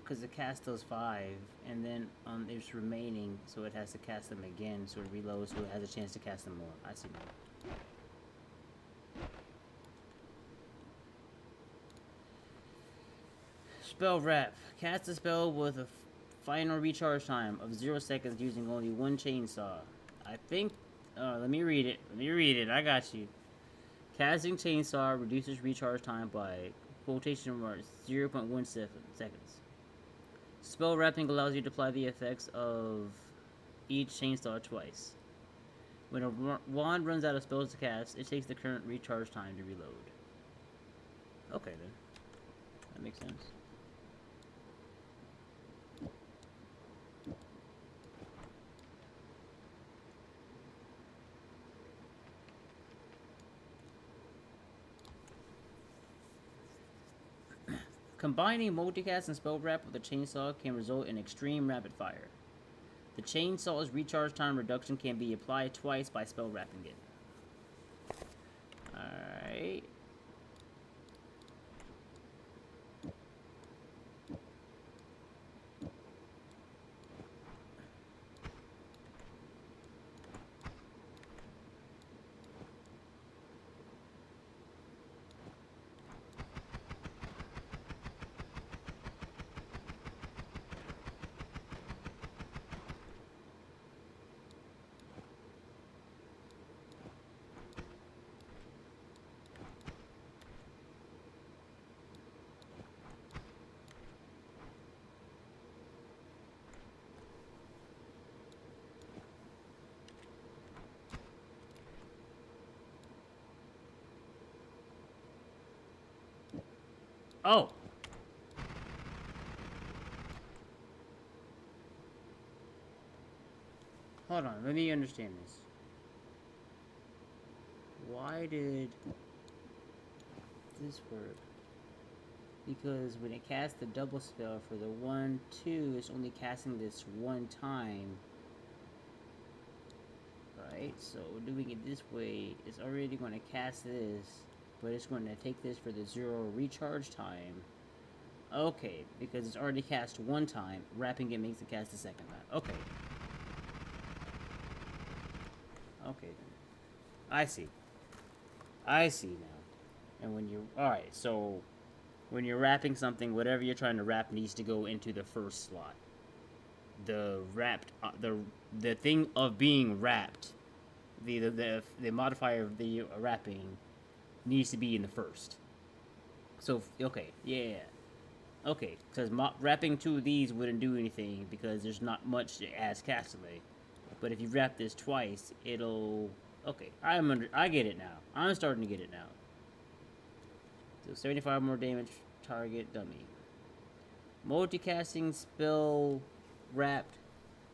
Because the cast does 5, and then there's remaining, so it has to cast them again, so it reloads, so it has a chance to cast them more. I see now. Spell wrap. Cast a spell with a final recharge time of 0 seconds using only one chainsaw. I think... let me read it. Let me read it. I got you. Casting chainsaw reduces recharge time by... quotation marks 0.17 seconds. Spell wrapping allows you to apply the effects of each chainsaw twice. When a wand runs out of spells to cast, it takes the current recharge time to reload. Okay then. That makes sense. Combining multicast and spell wrap with a chainsaw can result in extreme rapid fire. The chainsaw's recharge time reduction can be applied twice by spell wrapping it. Alright. Oh! Hold on, let me understand this. Why did this work? Because when it casts the double spell for the 1, 2, it's only casting this one time. Right? So doing it this way, it's already going to cast this, but it's going to take this for the 0 recharge time. Okay, because it's already cast one time, wrapping it makes it cast the second time. Okay. Okay then. I see. I see now. And when you... Alright, so... When you're wrapping something, whatever you're trying to wrap needs to go into the first slot. The wrapped... the thing of being wrapped... The modifier of the wrapping needs to be in the first. So, okay, yeah. Okay, because wrapping 2 of these wouldn't do anything because there's not much as Castellet. But if you wrap this twice, it'll... Okay, I get it now. I'm starting to get it now. So 75 more damage, target, dummy. Multicasting spell wrapped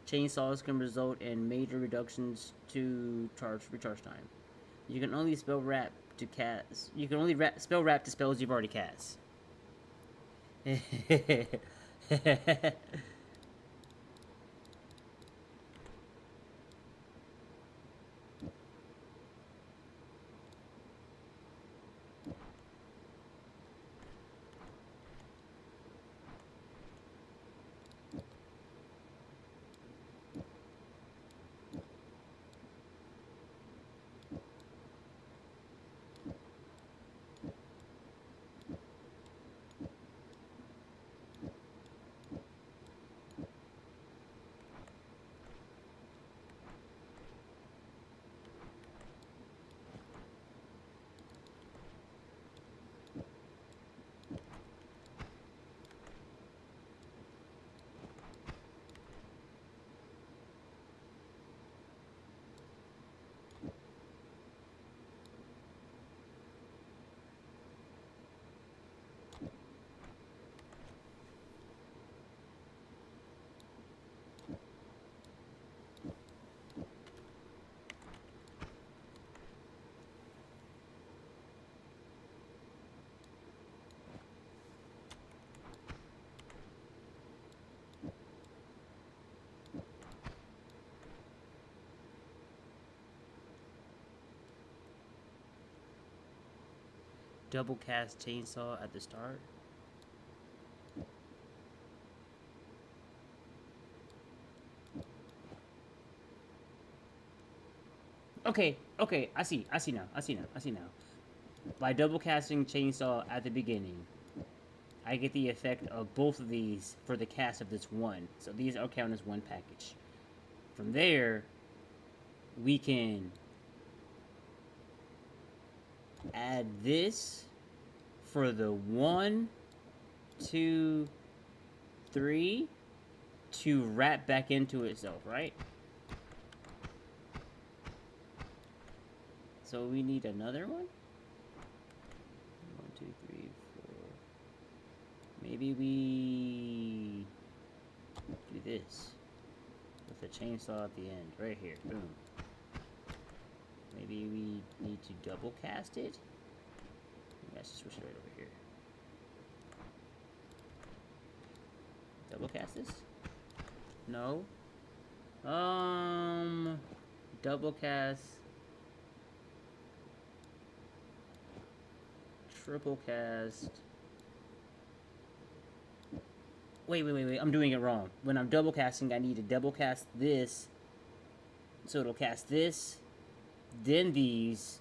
chainsaws can result in major reductions to recharge time. You can only spell wrap to cast. You can only spell wrap to spells you've already cast. Double cast chainsaw at the start. Okay, I see now. By double casting chainsaw at the beginning, I get the effect of both of these for the cast of this one. So these are counted as one package. From there, we can add this for the 1, 2, 3 to wrap back into itself, right? So we need another one? 1, 2, 3, 4. Maybe we do this with a chainsaw at the end, right here. Boom. Maybe we need to double cast it. Let's just switch it right over here. Double cast this? No. Double cast. Triple cast. Wait. I'm doing it wrong. When I'm double casting, I need to double cast this. So it'll cast this. Then these.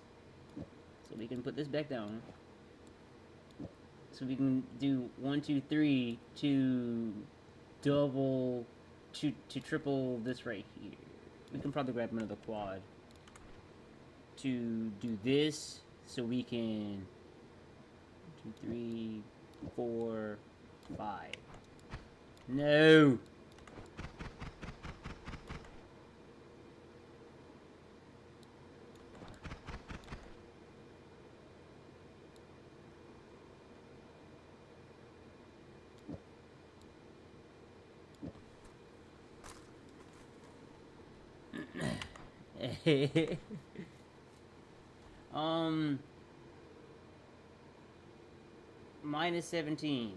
So we can put this back down. So we can do 1, 2, 3 to double, to triple this right here. We can probably grab another quad to do this. So we can 2, 3, 4, 5. No. Minus 17.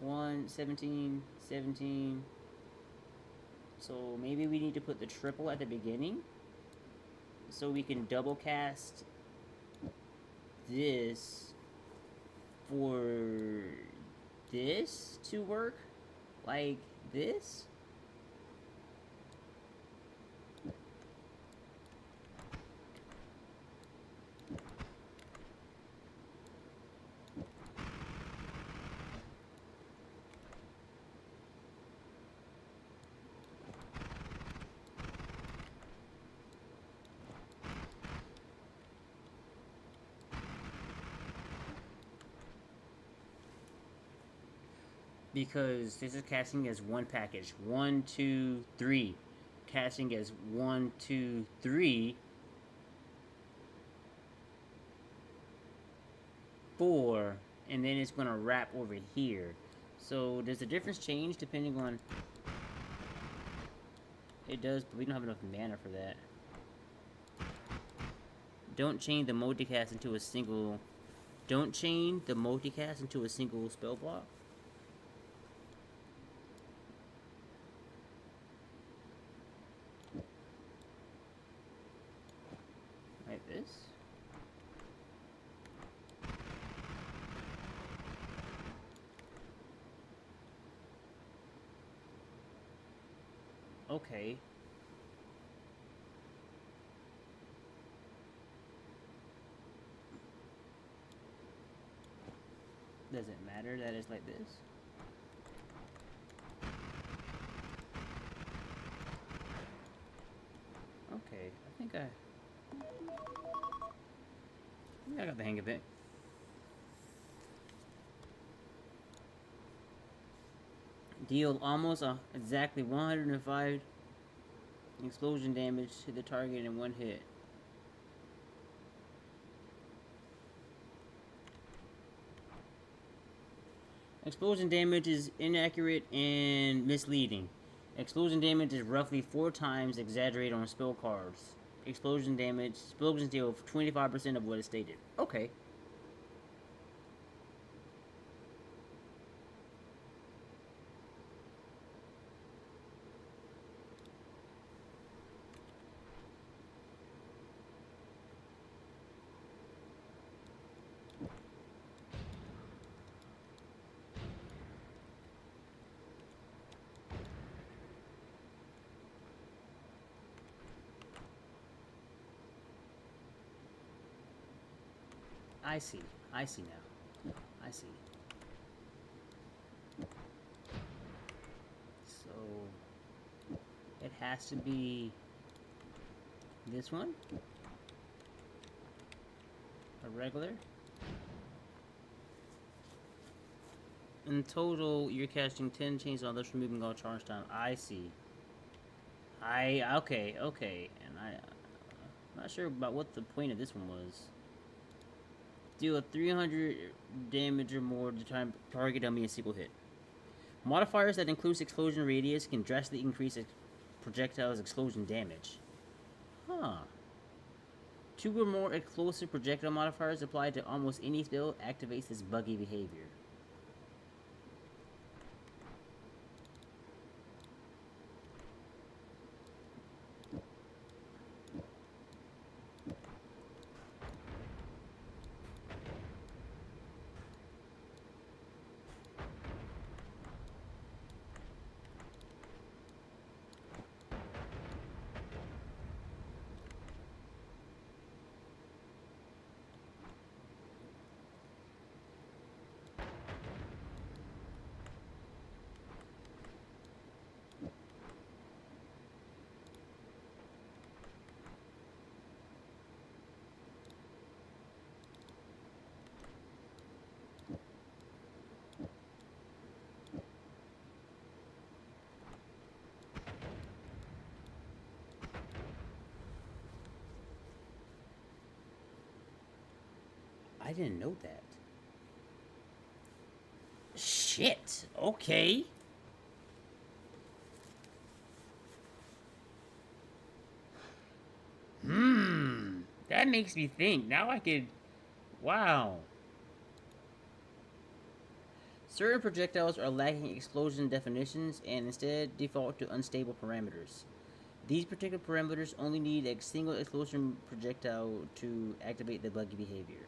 1, 17, 17. So maybe we need to put the triple at the beginning so we can double cast this for this to work like this. Because this is casting as one package. 1, 2, 3. Casting as 1, 2, 3. 4. And then it's going to wrap over here. So does the difference change depending on... It does, but we don't have enough mana for that. Don't chain the multicast into a single... Don't chain the multicast into a single spell block. Like this. Okay. Does it matter that it's like this? Okay, I think I got the hang of it. Deal almost exactly 105 explosion damage to the target in one hit. Explosion damage is inaccurate and misleading. Explosion damage is roughly 4 times exaggerated on spell cards. Explosions deal 25% of what is stated. Okay. I see. I see now. I see. So it has to be this one. A regular. In total, you're casting 10 chains on thus removing all charge time. I see. Okay. And I'm not sure about what the point of this one was. Deal 300 damage or more to target enemy in a single hit. Modifiers that include explosion radius can drastically increase projectiles' explosion damage. Huh. 2 or more explosive projectile modifiers applied to almost any spell activates this buggy behavior. I didn't know that. Shit. Okay. That makes me think. Now I could... Wow. Certain projectiles are lacking explosion definitions and instead default to unstable parameters. These particular parameters only need a single explosion projectile to activate the buggy behavior.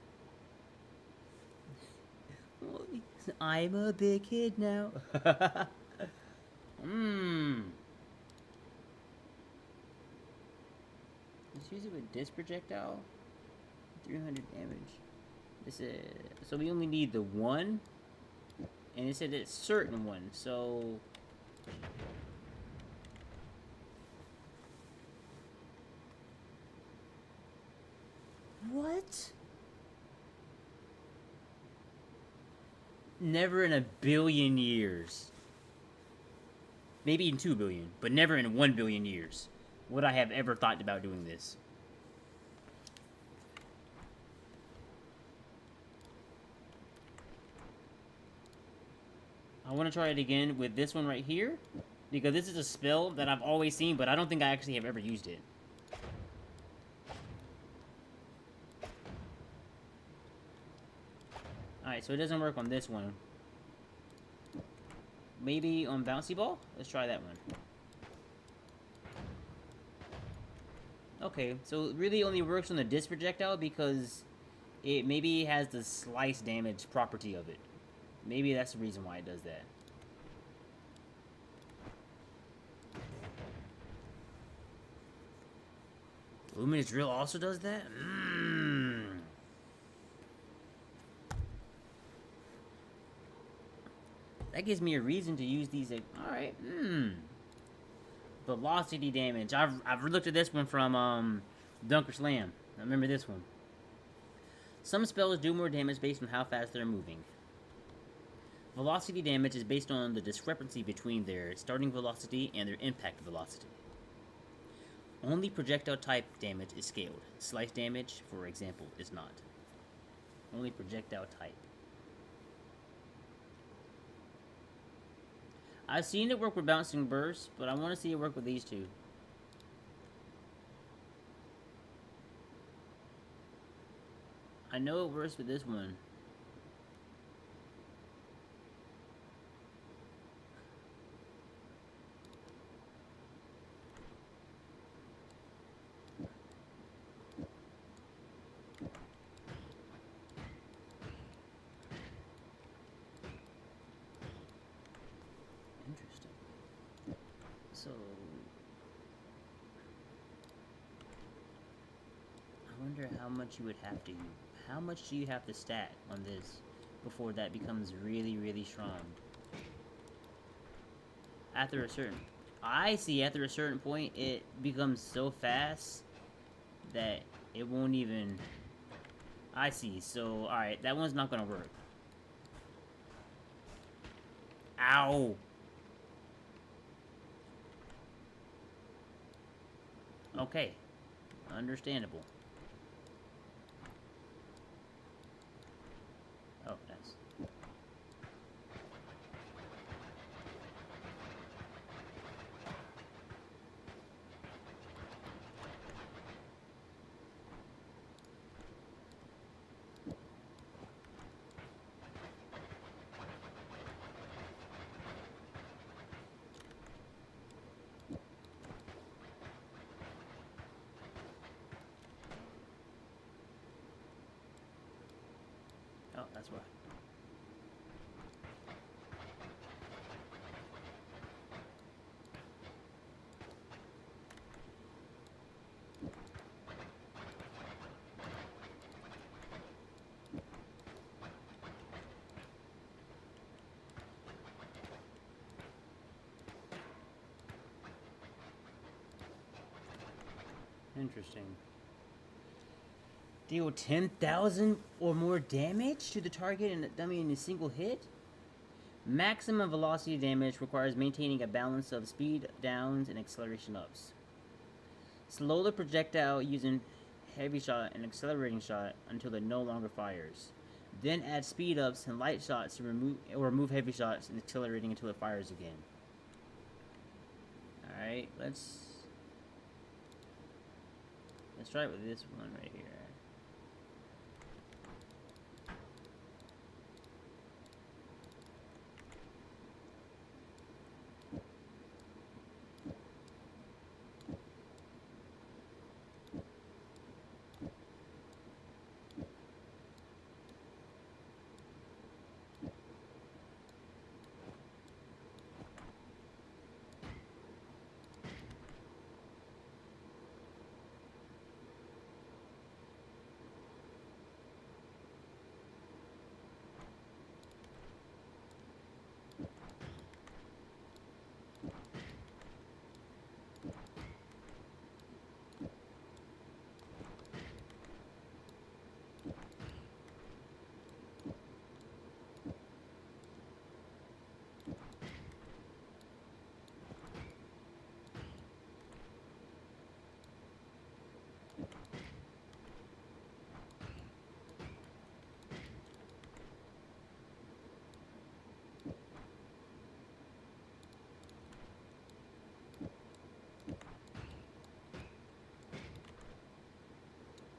I'm a big kid now. Let's use it with this projectile. 300 damage. This is... So we only need the one. And it said it's certain one, so... What? Never in a billion years. Maybe in 2 billion, but never in 1 billion years would I have ever thought about doing this. I want to try it again with this one right here, because this is a spell that I've always seen, but I don't think I actually have ever used it. Alright, so it doesn't work on this one. Maybe on Bouncy Ball? Let's try that one. Okay, so it really only works on the disc projectile because it maybe has the slice damage property of it. Maybe that's the reason why it does that. Luminous Drill also does that? That gives me a reason to use these. Alright, Velocity damage. I've looked at this one from Dunker Slam. I remember this one. Some spells do more damage based on how fast they're moving. Velocity damage is based on the discrepancy between their starting velocity and their impact velocity. Only projectile type damage is scaled. Slice damage, for example, is not. Only projectile type. I've seen it work with Bouncing Burst, but I want to see it work with these two. I know it works with this one. So, I wonder how much you would have to. How much do you have to stat on this before that becomes really, really strong? After a certain, after a certain point, it becomes so fast that it won't even. I see. So, all right, that one's not gonna work. Ow. Okay, understandable. Oh, nice. Oh, that's why. Interesting. Deal 10,000 or more damage to the target in a single hit? Maximum velocity damage requires maintaining a balance of speed downs and acceleration ups. Slow the projectile using heavy shot and accelerating shot until it no longer fires. Then add speed ups and light shots to remove heavy shots and accelerating until it fires again. Alright, let's try it with this one right here.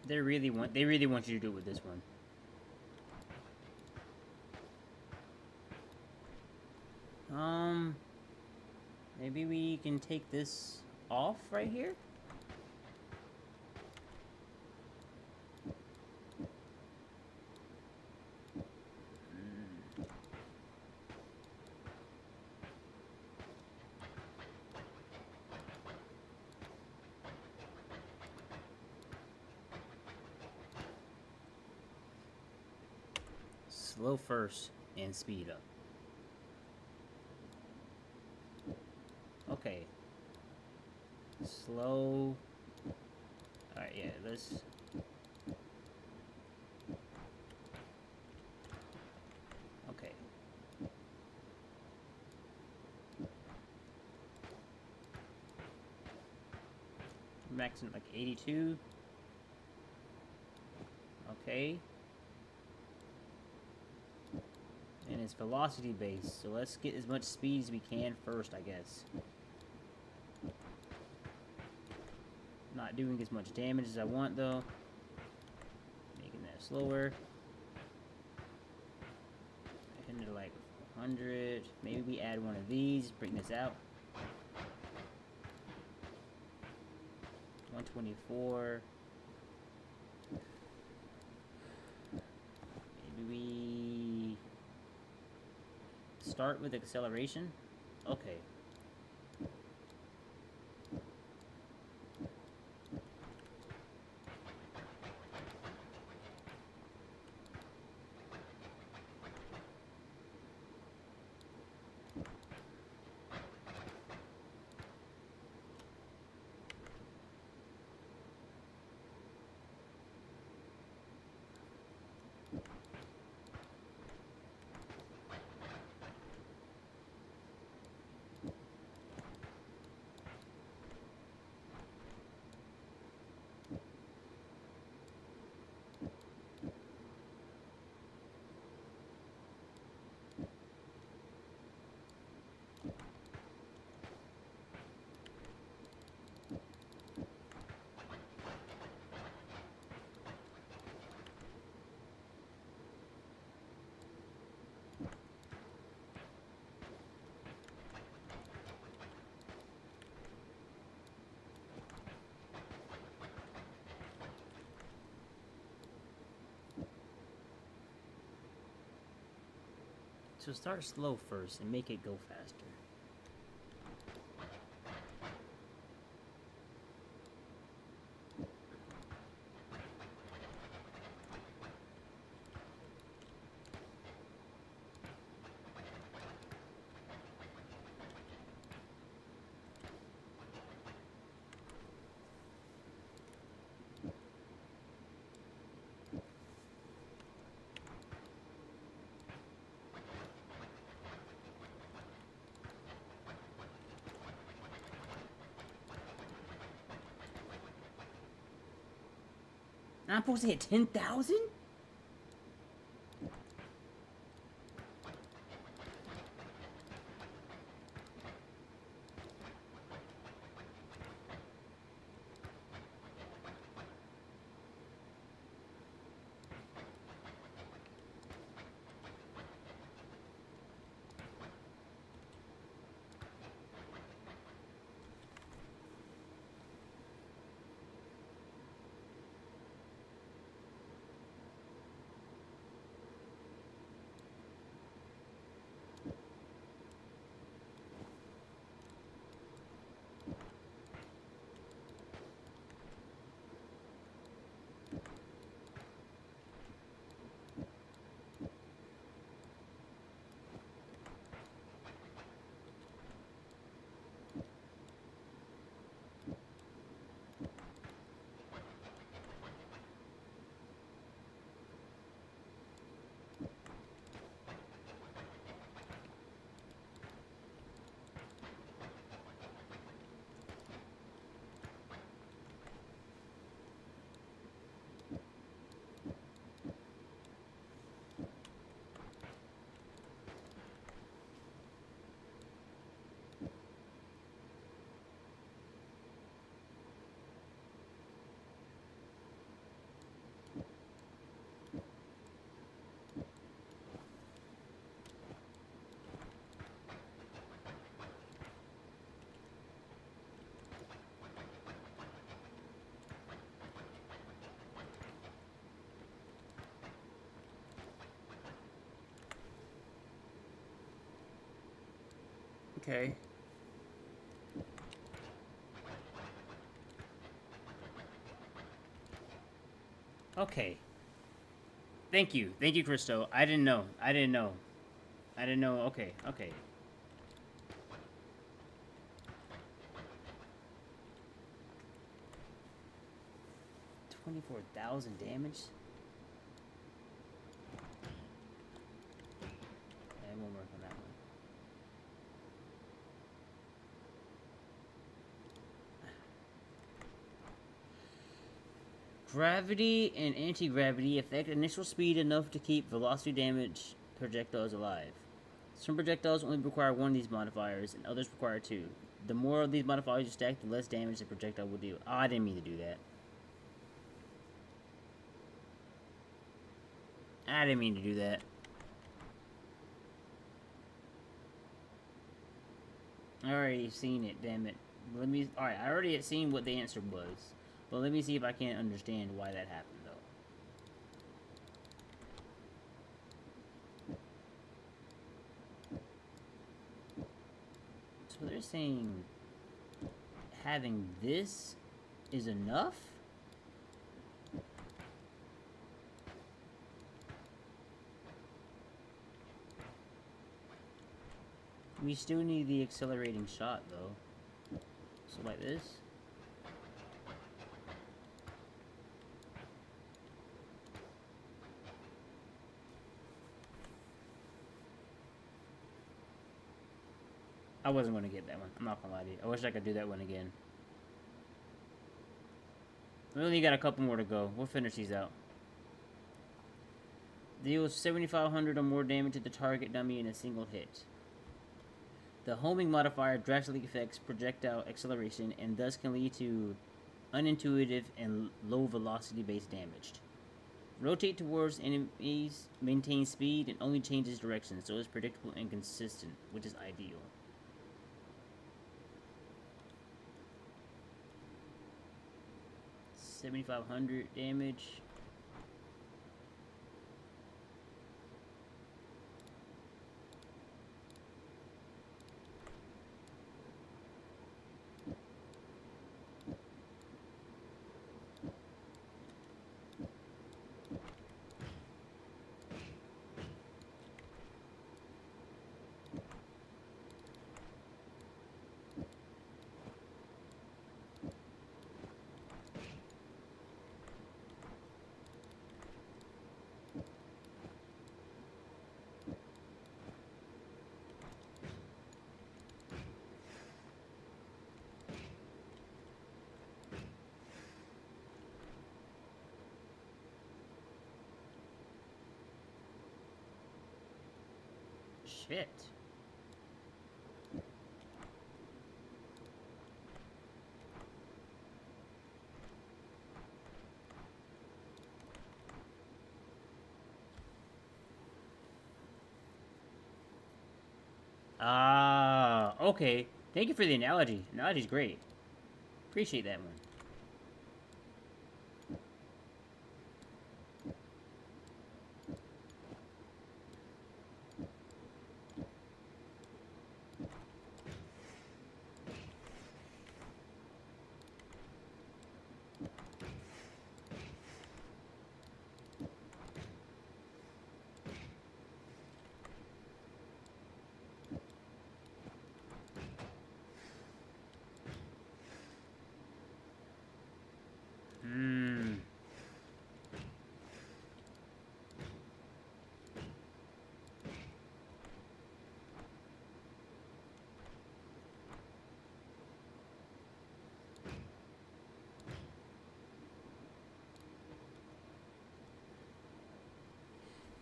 They really want you to do it with this one. Maybe we can take this off right here? Slow first and speed up. Okay. Slow. Alright, yeah, let's... Okay. Maxing like 82. Okay. And it's velocity based, so let's get as much speed as we can first, I guess. Not doing as much damage as I want, though. Making that slower. Hitting it like 100. Maybe we add one of these, bring this out. 124. Maybe we start with acceleration. Okay. So start slow first and make it go faster. I'm supposed to hit 10,000? Okay. Okay. Thank you. Thank you, Christo. I didn't know. I didn't know. I didn't know. Okay. Okay. 24,000 damage? Yeah, it won't work on that one. Gravity and anti-gravity affect initial speed enough to keep velocity damage projectiles alive. Some projectiles only require one of these modifiers, and others require two. The more of these modifiers you stack, the less damage the projectile will deal. Oh, I didn't mean to do that. I didn't mean to do that. I already seen it, damn it. Let me. Alright, I already had seen what the answer was. But let me see if I can understand why that happened, though. So they're saying having this is enough? We still need the accelerating shot, though. So like this. I wasn't going to get that one. I'm not going to lie to you. I wish I could do that one again. We only got a couple more to go. We'll finish these out. Deals 7,500 or more damage to the target dummy in a single hit. The homing modifier drastically affects projectile acceleration and thus can lead to unintuitive and low velocity based damage. Rotate towards enemies, maintain speed, and only changes direction, so it's predictable and consistent, which is ideal. $7,500 damage. Shit. Ah, okay. Thank you for the analogy. Analogy's great. Appreciate that one.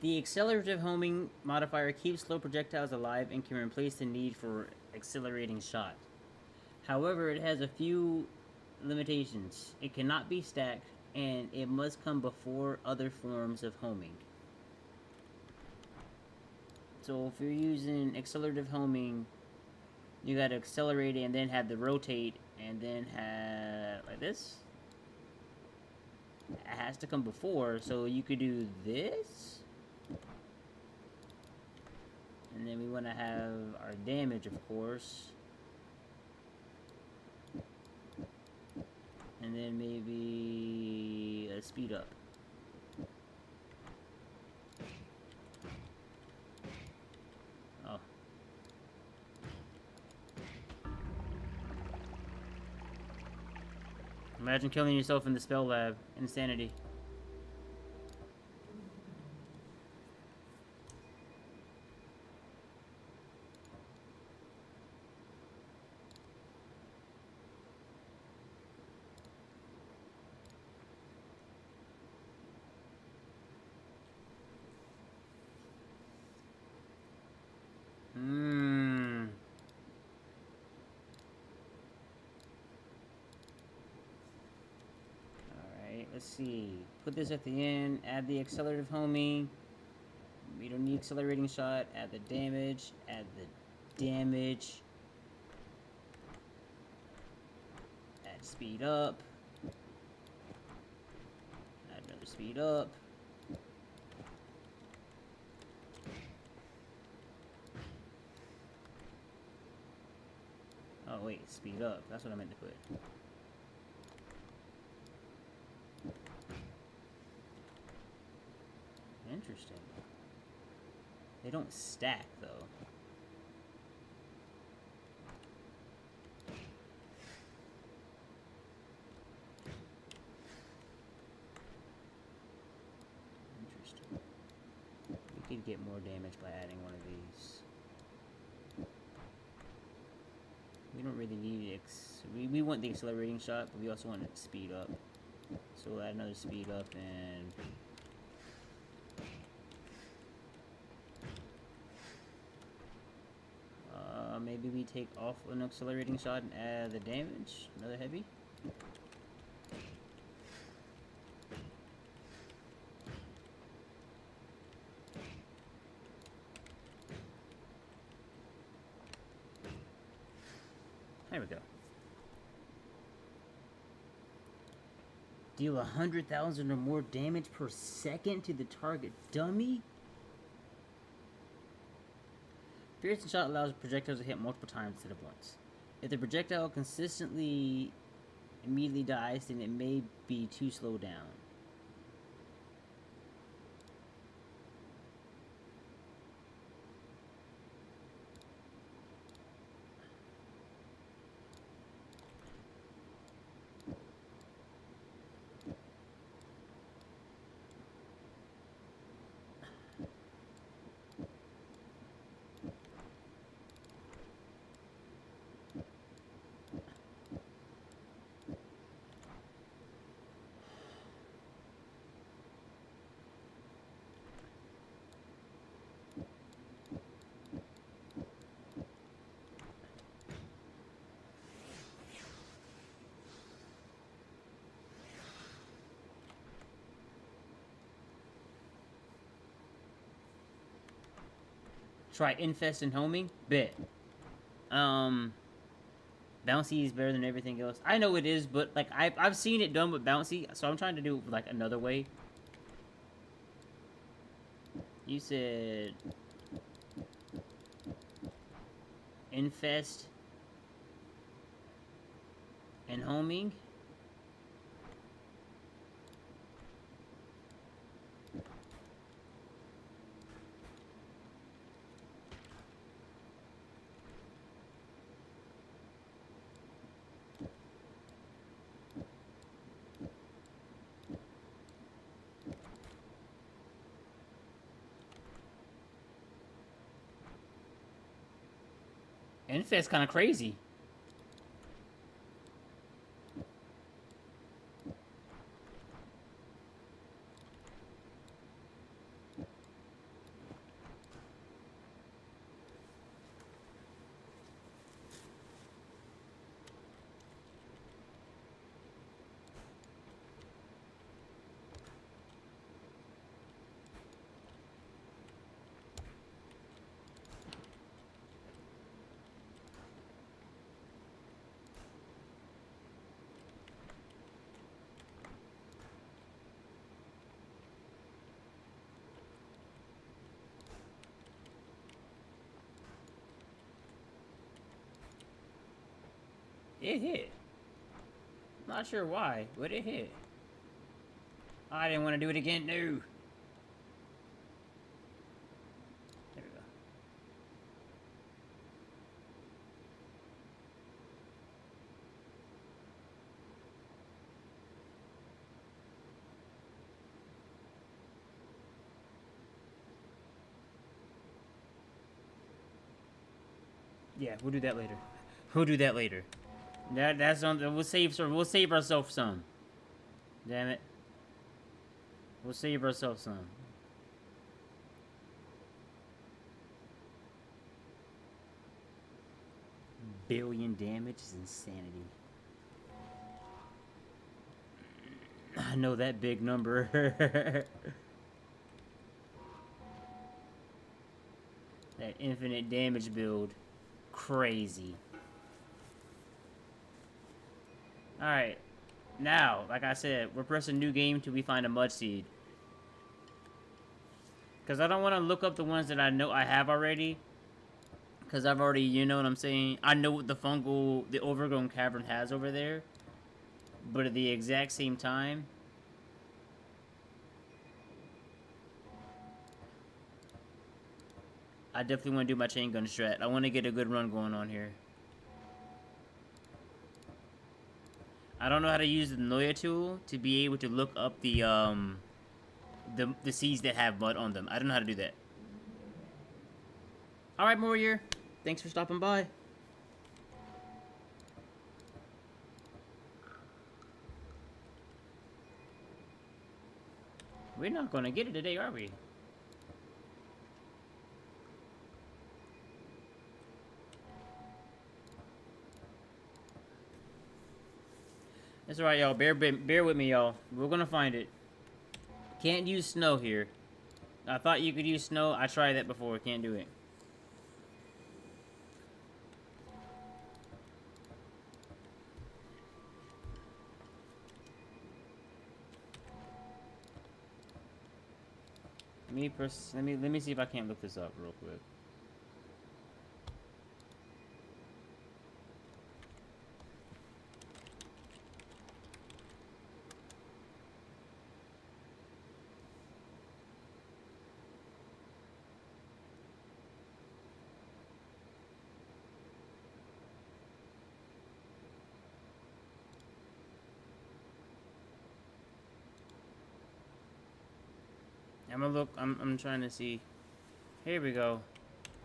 The accelerative homing modifier keeps slow projectiles alive and can replace the need for accelerating shot. However, it has a few limitations. It cannot be stacked, and it must come before other forms of homing. So if you're using accelerative homing, you gotta accelerate it and then have the rotate and then have like this. It has to come before, so you could do this. And And then we want to have our damage, of course. And then maybe a speed up. Oh. Imagine killing yourself in the spell lab. Insanity. Alright, let's see. Put this at the end. Add the accelerative homing. We don't need accelerating shot. Add the damage. Add the damage. Add speed up. Add another speed up. Oh wait, speed up. That's what I meant to put. Interesting. They don't stack though. Interesting. We could get more damage by adding one of these. We don't really need we want the accelerating shot, but we also want it to speed up. So we'll add another speed up and maybe we take off an accelerating shot and add the damage. Another heavy. There we go. Deal 100,000 or more damage per second to the target dummy? Piercing shot allows projectiles to hit multiple times instead of once. If the projectile consistently immediately dies, then it may be too slow down. Try infest and homing? Bet. Bouncy is better than everything else. I know it is, but like I've seen it done with bouncy, so I'm trying to do like another way. You said infest and homing. Infest kind of crazy. It hit. Not sure why, but it hit. I didn't want to do it again, no. There we go. Yeah, we'll do that later. We'll do that later. That's on. We'll save ourselves some. Damn it. We'll save ourselves some. Billion damage is insanity. I know that big number. That infinite damage build. Crazy. Alright. Now, like I said, we're pressing new game till we find a mud seed. Because I don't want to look up the ones that I know I have already. Because I've already, you know what I'm saying? I know what the overgrown cavern has over there. But at the exact same time, I definitely want to do my chain gun strat. I want to get a good run going on here. I don't know how to use the Noita tool to be able to look up the seeds that have mud on them. I don't know how to do that. Alright, Warrior. Thanks for stopping by. We're not gonna get it today, are we? That's alright, y'all. Bear with me, y'all. We're gonna find it. Can't use snow here. I thought you could use snow. I tried that before. Can't do it. Let me see if I can't look this up real quick. I'm gonna look. I'm trying to see. Here we go.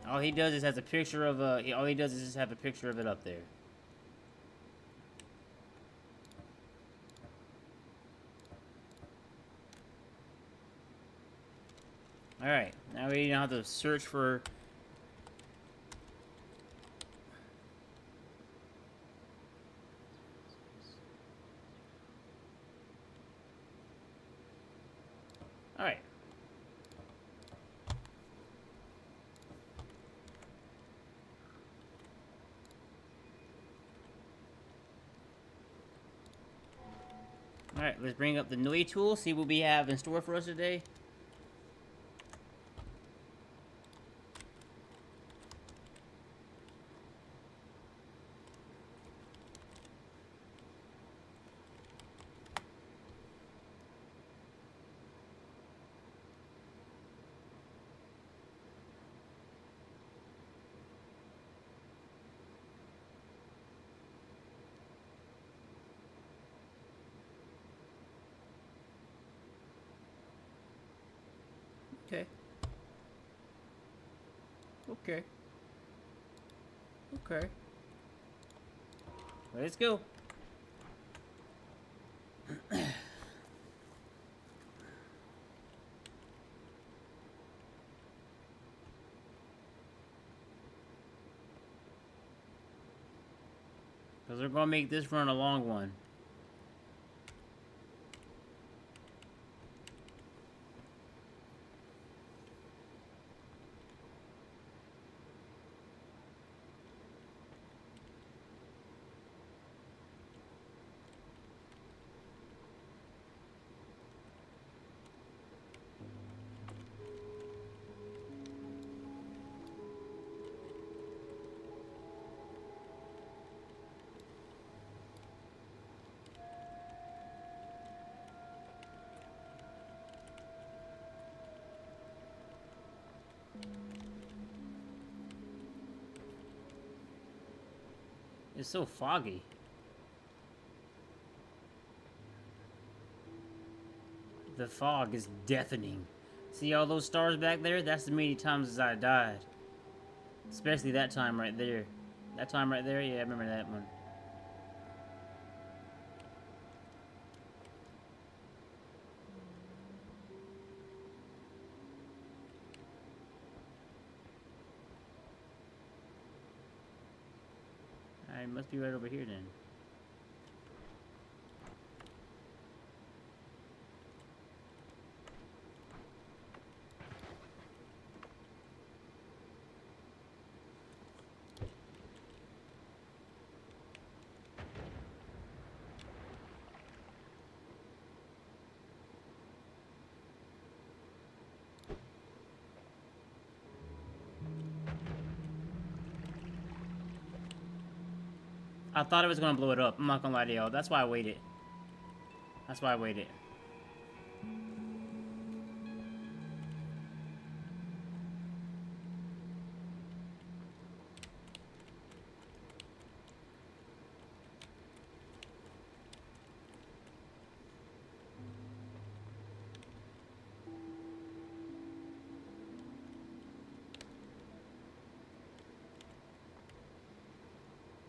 All he does is has a picture of all he does is just have a picture of it up there. All right. Now we don't have to search for. All right. Alright, let's bring up the Noita tool, see what we have in store for us today. Okay. Okay. Okay. Let's go. Because we're going to make this run a long one. It's so foggy. The fog is deafening. See all those stars back there? That's the many times as I died. Especially that time right there. That time right there? Yeah, I remember that one. Alright, must be right over here then. I thought it was gonna blow it up. I'm not gonna lie to y'all. That's why I waited. That's why I waited.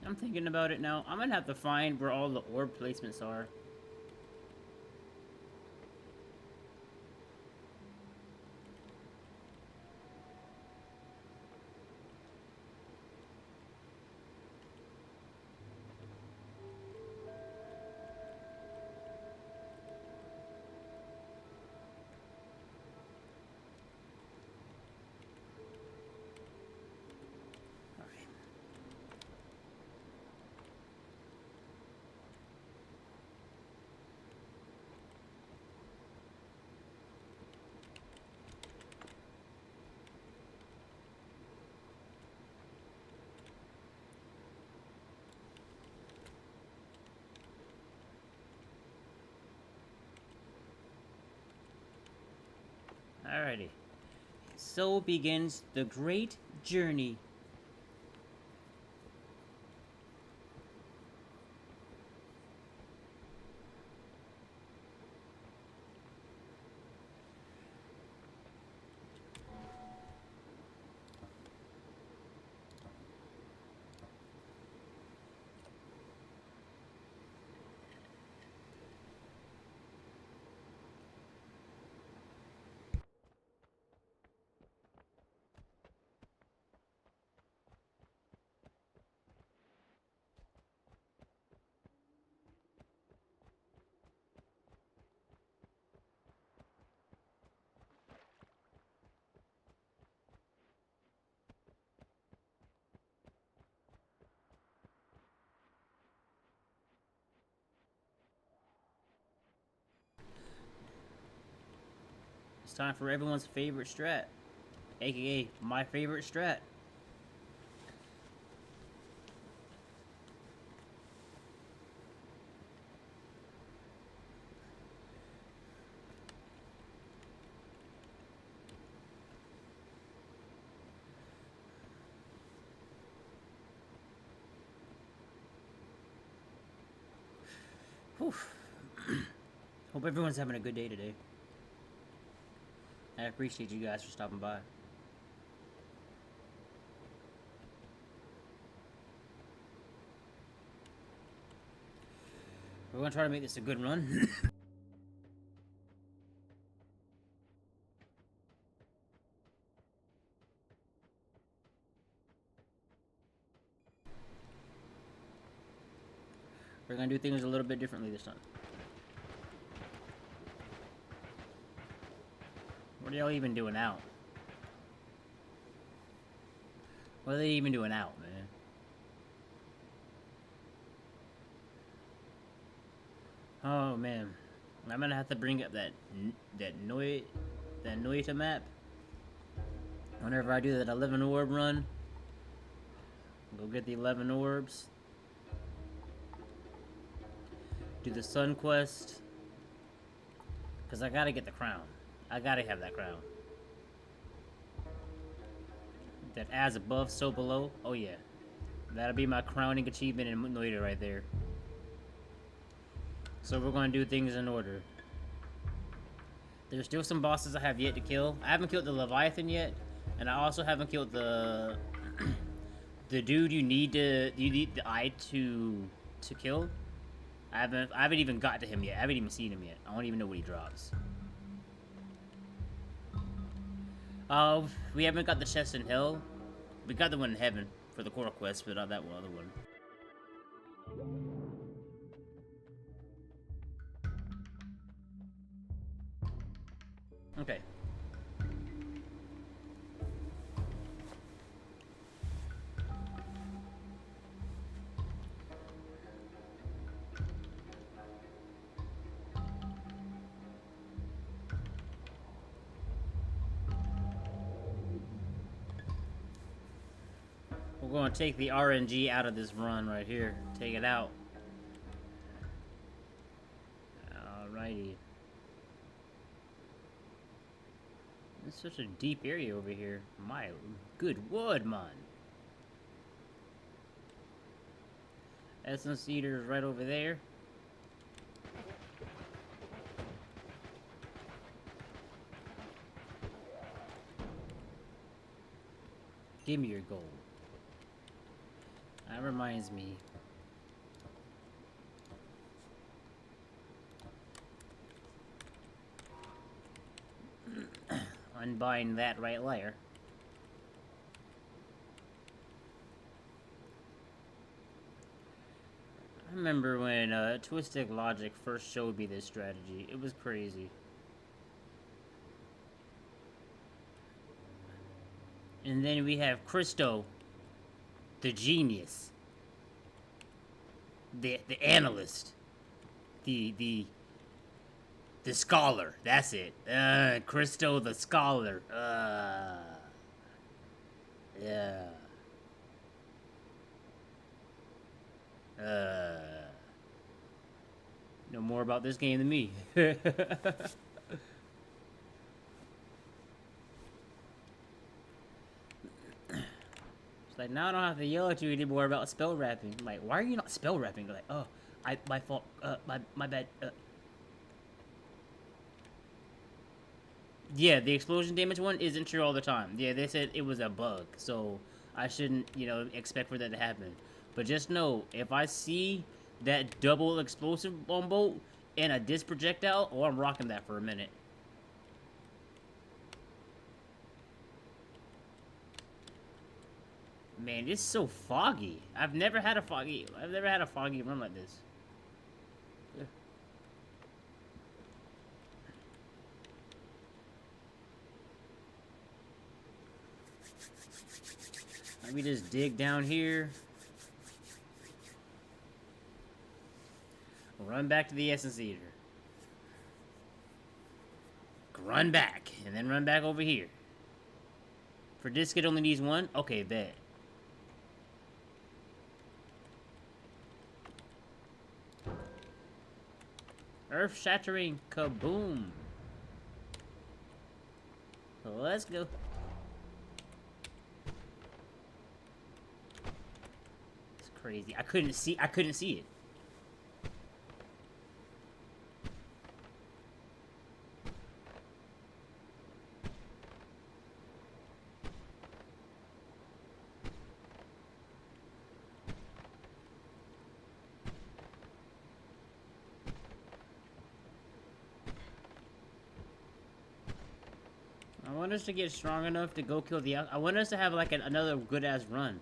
I'm thinking about it now. I'm gonna have to find where all the orb placements are. Alrighty. So begins the great journey. It's time for everyone's favorite strat. AKA my favorite strat. Whew. Hope everyone's having a good day today. I appreciate you guys for stopping by. We're gonna try to make this a good run. We're gonna do things a little bit differently this time. What are y'all even doing out? What are they even doing out, man? Oh man, I'm gonna have to bring up that Noita map. Whenever I do that 11 orb run, go get the 11 orbs. Do the sun quest, cause I gotta get the crown. I gotta have that crown. That as above, so below. Oh yeah. That'll be my crowning achievement in Noita right there. So we're gonna do things in order. There's still some bosses I have yet to kill. I haven't killed the Leviathan yet, and I also haven't killed the the dude you need the eye to kill. I haven't even got to him yet. I haven't even seen him yet. I don't even know what he drops. We haven't got the chest in hell. We got the one in heaven for the core quest, but not that one other one. Okay. We're going to take the RNG out of this run right here. Take it out. Alrighty. It's such a deep area over here. My good word, man. Essence Eater is right over there. Give me your gold. That reminds me. Unbind that right layer. I remember when Twisted Logic first showed me this strategy. It was crazy. And then we have Christo, the genius, the analyst, the scholar. That's it. Christo the scholar. Yeah. Know more about this game than me. It's like, now I don't have to yell at you anymore about spell rapping. I'm like, why are you not spell rapping? They're like, oh, my fault. My bad. Yeah, the explosion damage one isn't true all the time. Yeah, they said it was a bug, so I shouldn't, expect for that to happen. But just know, if I see that double explosive bomb bolt and a disc projectile, oh, I'm rocking that for a minute. Man, it's so foggy. I've never had a foggy run like this. Let me just dig down here. Run back to the Essence Eater. Run back, and then run back over here. For disc, it only needs one? Okay, bet. Earth-shattering kaboom. Let's go. It's crazy. I couldn't see it. I want us to get strong enough to go kill the... I want us to have, like, another good-ass run.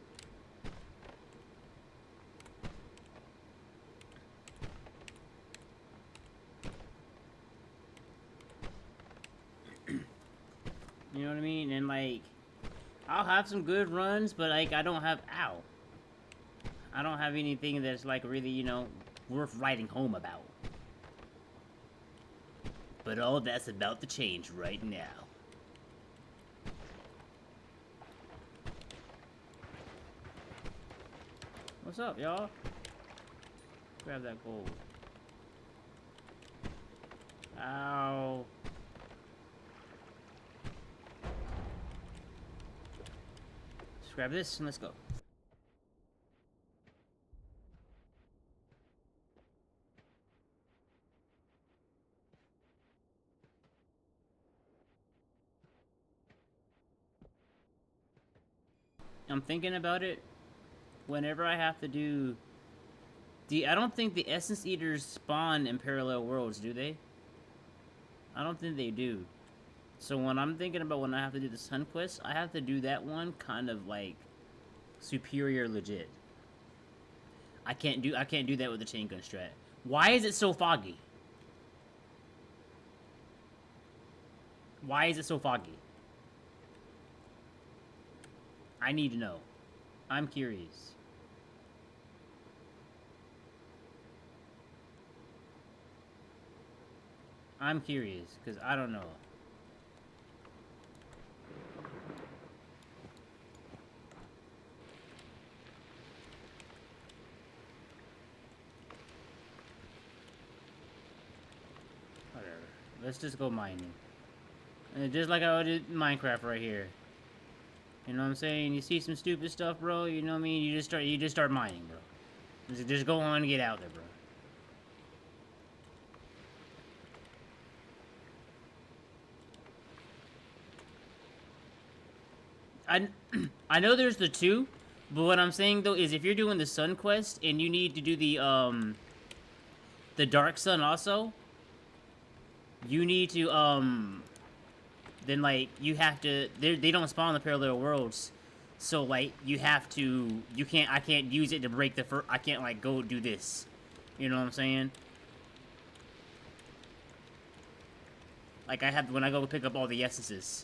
You know what I mean? And, like, I'll have some good runs, but, like, I don't have... Ow. I don't have anything that's, like, really, worth writing home about. But all that's about to change right now. What's up, y'all? Grab that gold. Ow. Let's grab this and let's go. I'm thinking about it. Whenever I have to do... I don't think the Essence Eaters spawn in parallel worlds, do they? I don't think they do. So when I'm thinking about when I have to do the Sun Quest, I have to do that one kind of like superior legit. I can't do that with the chain gun strat. Why is it so foggy? Why is it so foggy? I need to know. I'm curious. I'm curious, because I don't know. Whatever. Let's just go mining. And just like I did Minecraft right here. You know what I'm saying? You see some stupid stuff, bro, you know what I mean? You just start mining, bro. Just go on and get out there, bro. I know there's the two, but what I'm saying though is if you're doing the Sun Quest and you need to do the Dark Sun also, you need to then like you have to they don't spawn the parallel worlds, so like you have to I can't use it to break the I can't like go do this, you know what I'm saying? Like I have when I go pick up all the essences.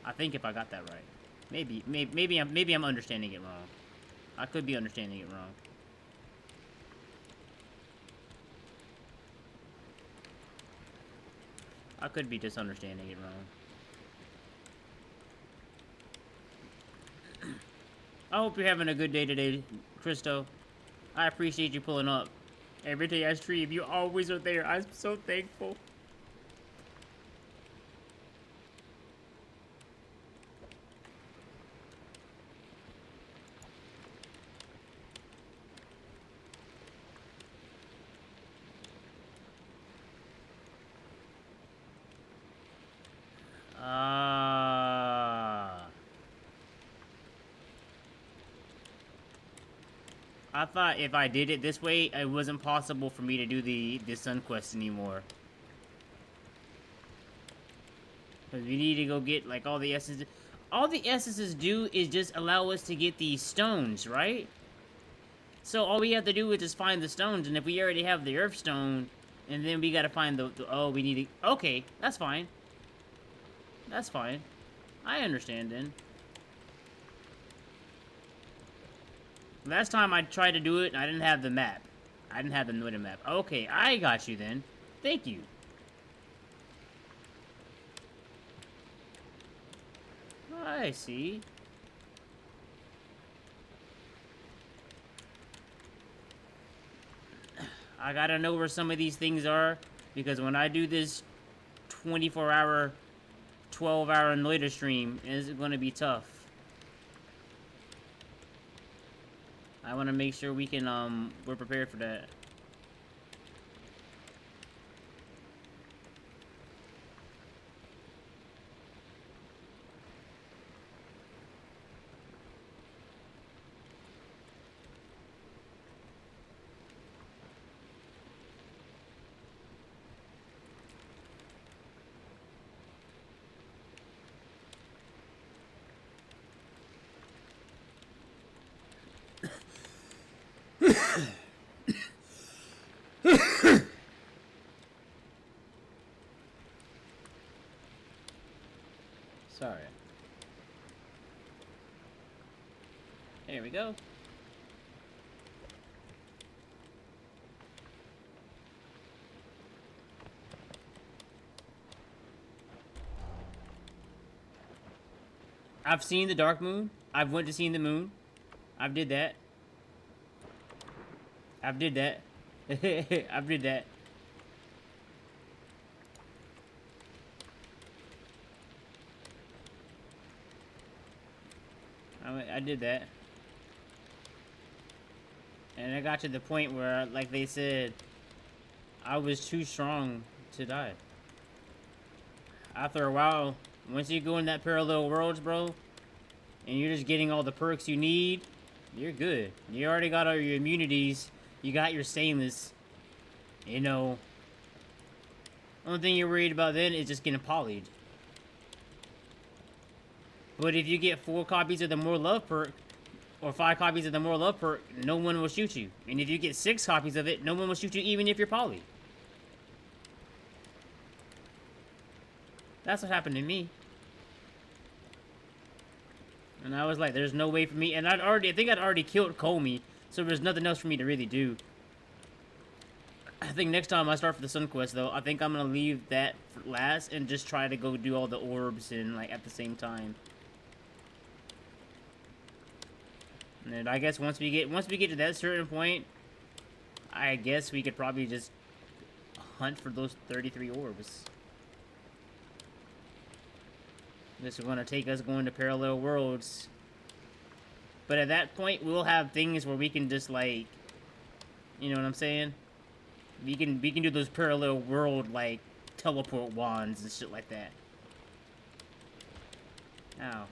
I think if I got that right. Maybe I'm understanding it wrong. I could be understanding it wrong. I could be just understanding it wrong. I hope you're having a good day today, Christo. I appreciate you pulling up. Every day I stream, you always are there. I'm so thankful. I thought if I did it this way, it wasn't possible for me to do the Sun Quest anymore. Because we need to go get, like, all the essences. All the essences do is just allow us to get these stones, right? So all we have to do is just find the stones, and if we already have the Earth Stone, and then we gotta find oh, we need to... Okay, that's fine. That's fine. I understand, then. Last time I tried to do it, I didn't have the map. I didn't have the Noita map. Okay, I got you then. Thank you. I see. I gotta know where some of these things are, because when I do this 24-hour, 12-hour Noita stream, it's gonna be tough. I want to make sure we can, we're prepared for that. Sorry. There we go. I've seen the dark moon. I've went to see the moon. I've did that. I've did that. I've did that. I did that. And I got to the point where, like they said, I was too strong to die. After a while, once you go in that parallel worlds, bro, and you're just getting all the perks you need, you're good. You already got all your immunities. You got your stainless. You know, only thing you're worried about then is just getting polyed. But if you get 4 copies of the More Love perk, or 5 copies of the More Love perk, no one will shoot you. And if you get 6 copies of it, no one will shoot you even if you're poly. That's what happened to me. And I was like, there's no way for me. And I think I'd already killed Comey, so there's nothing else for me to really do. I think next time I start for the Sun Quest, though, I think I'm gonna leave that for last and just try to go do all the orbs and like at the same time. And I guess once we get to that certain point, I guess we could probably just hunt for those 33 orbs. This is gonna take us going to parallel worlds. But at that point, we'll have things where we can just like, you know what I'm saying? We can do those parallel world like teleport wands and shit like that. Ow.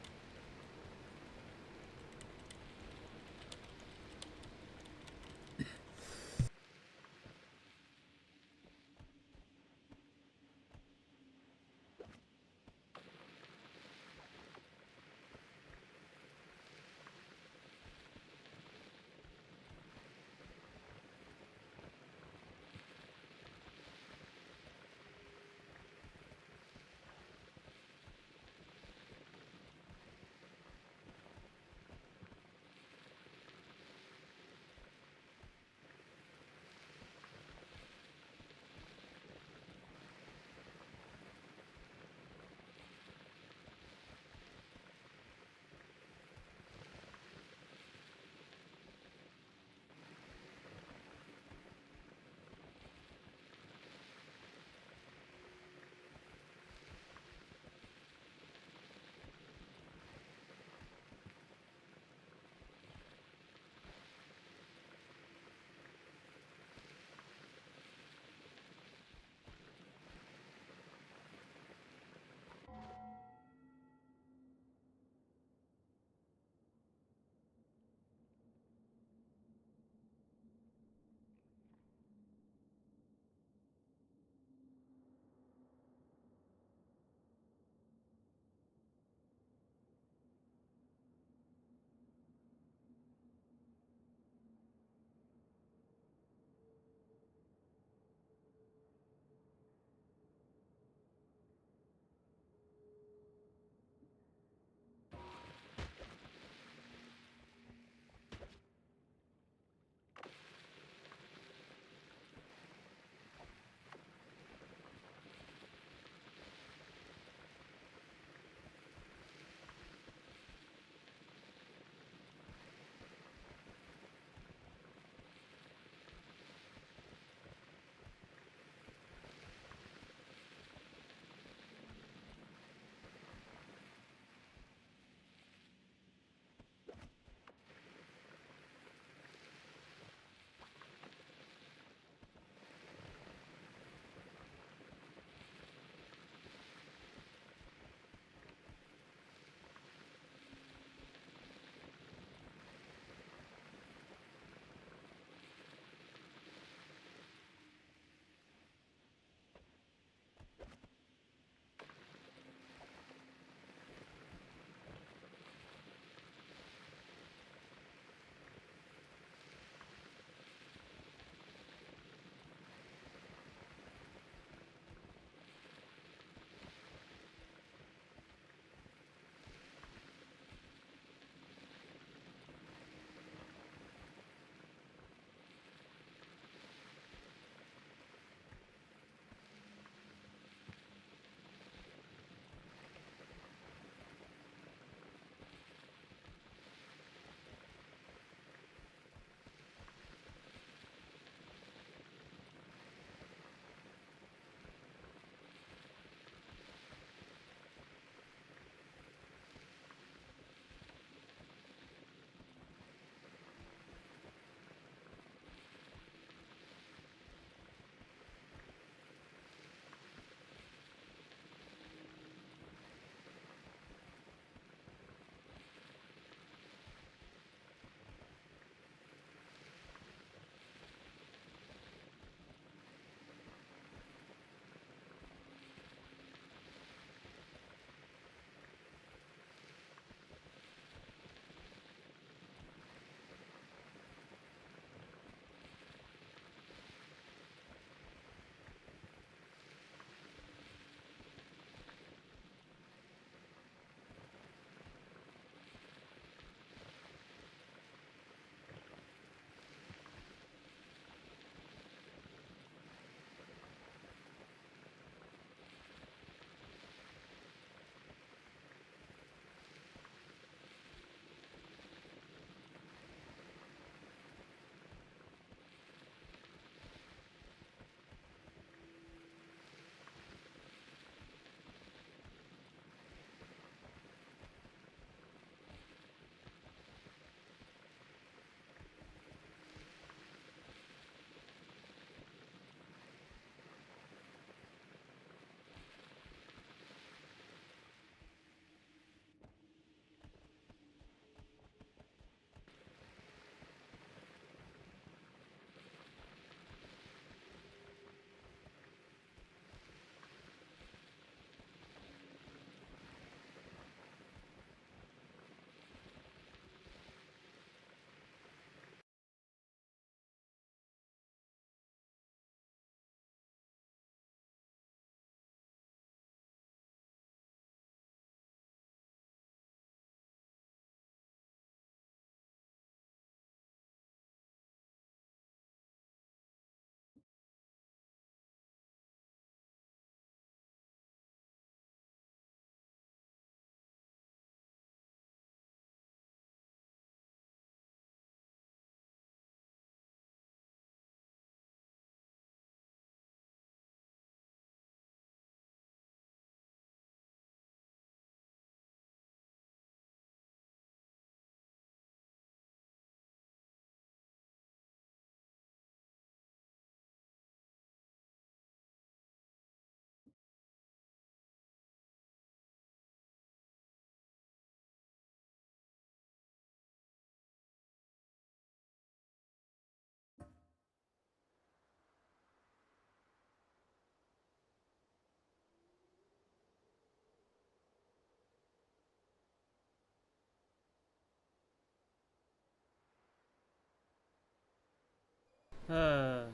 I'll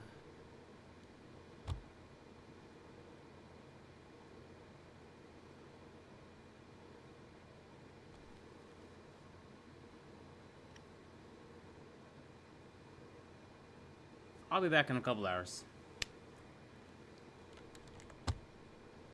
be back in a couple hours.